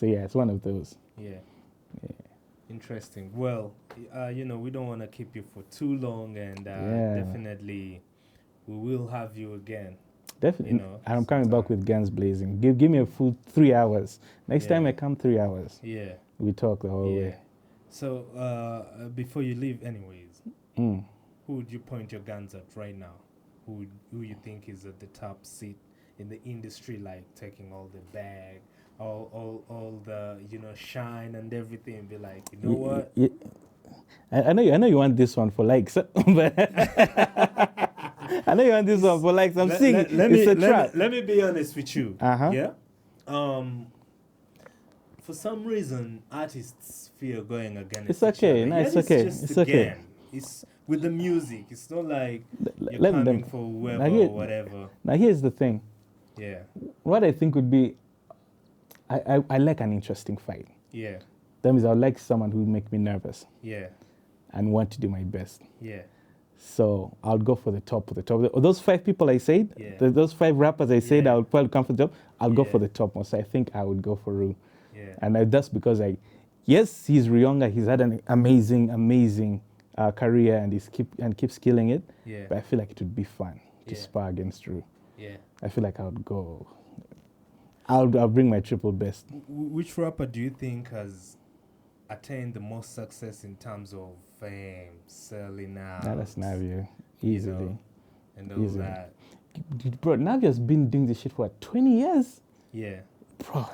it's one of those. Yeah. Interesting. Well, we don't want to keep you for too long, and definitely we will have you again. Definitely. I'm coming back with guns blazing. Give me a full 3 hours. Next time I come, 3 hours. Yeah. We talk the whole way. So, before you leave, anyways. Who would you point your guns at right now? Who you think is at the top seat in the industry, like taking all the bag, all the shine and everything? Be like, what? I know you want this one for likes, but I know you want this one for likes. I'm seeing it's a trap. Let me be honest with you. Yeah. For some reason, artists fear going against. It's okay. No, it's okay. It's okay. It's with the music. It's not like you're coming for whoever or whatever. Now here's the thing. Yeah. What I think would be, I like an interesting fight. Yeah. That means I would like someone who would make me nervous. Yeah. And want to do my best. Yeah. So I'll go for the top. Those 5 people I said, Yeah. those 5 rappers I said, Yeah. I'll probably come for the top. I'll go Yeah. for the top most. I think I would go for Ru. Yeah. And that's because yes, he's Ruyonga. He's had an amazing career and keeps killing it. Yeah. But I feel like it would be fun to Yeah. spar against Ru. Yeah. I feel like I would go. I'll bring my triple best. Which rapper do you think has attained the most success in terms of fame, selling out? That's Navia, you easily. know, and all Easily. that. Bro, Navia's been doing this shit for what, 20 years? Yeah. Bro,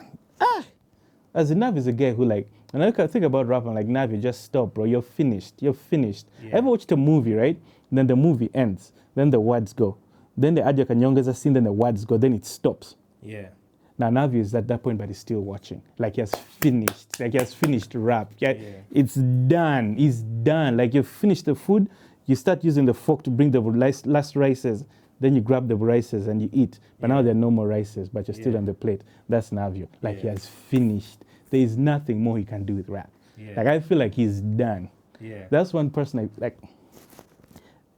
as in Navi is a guy who like, and I can think about rap, I'm like, Navi, just stop, bro. You're finished. You're finished. Yeah. Ever watched a movie, right? Then the movie ends. Then the words go. Then the Adja Kanyonga's scene, then the words go. Then it stops. Yeah. Now Navi is at that point, but he's still watching. Like he has finished. Like he has finished rap. Yeah. It's done. It's done. Like you finish the food, you start using the fork to bring the last rices. Then you grab the rices and you eat. But now there are no more rices, but you're still on the plate. That's Navio. Like he has finished. There is nothing more he can do with rap. Like I feel like he's done. Yeah. That's one person I like.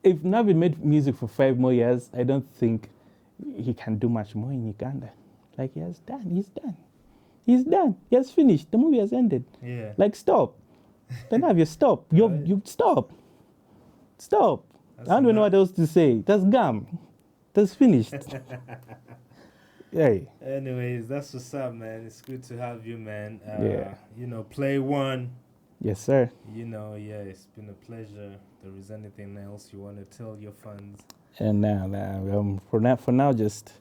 If Navi made music for 5 more years, I don't think he can do much more in Uganda. Like he has done. He's done. He's done. He has finished. The movie has ended. Yeah. Like stop. Then Navio, stop. You stop. Stop. I don't even know what else to say. That's gum. That's finished. Hey. Anyways, that's what's up, man. It's good to have you, man. Yeah. You know, PLAY01. Yes, sir. You know, yeah, it's been a pleasure. There is anything else you want to tell your fans? And for now, just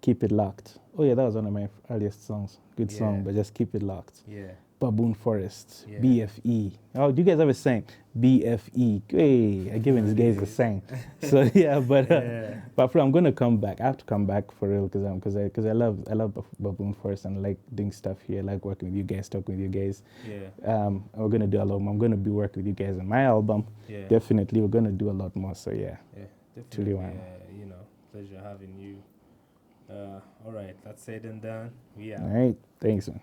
keep it locked. Oh yeah, that was one of my earliest songs. Good song, but just keep it locked. Yeah. Baboon Forest, BFE. Oh, do you guys have a saying? BFE. Hey, I'm giving these guys a saying. So yeah, but I'm gonna come back. I have to come back for real because I love Baboon Forest and I like doing stuff here. I like working with you guys, talking with you guys. Yeah. We're gonna do a lot more. I'm gonna be working with you guys on my album. Yeah. Definitely, we're gonna do a lot more. So yeah. Yeah. Definitely. Really you know, pleasure having you. All right, that's said and done. We out. All right. Thanks, man.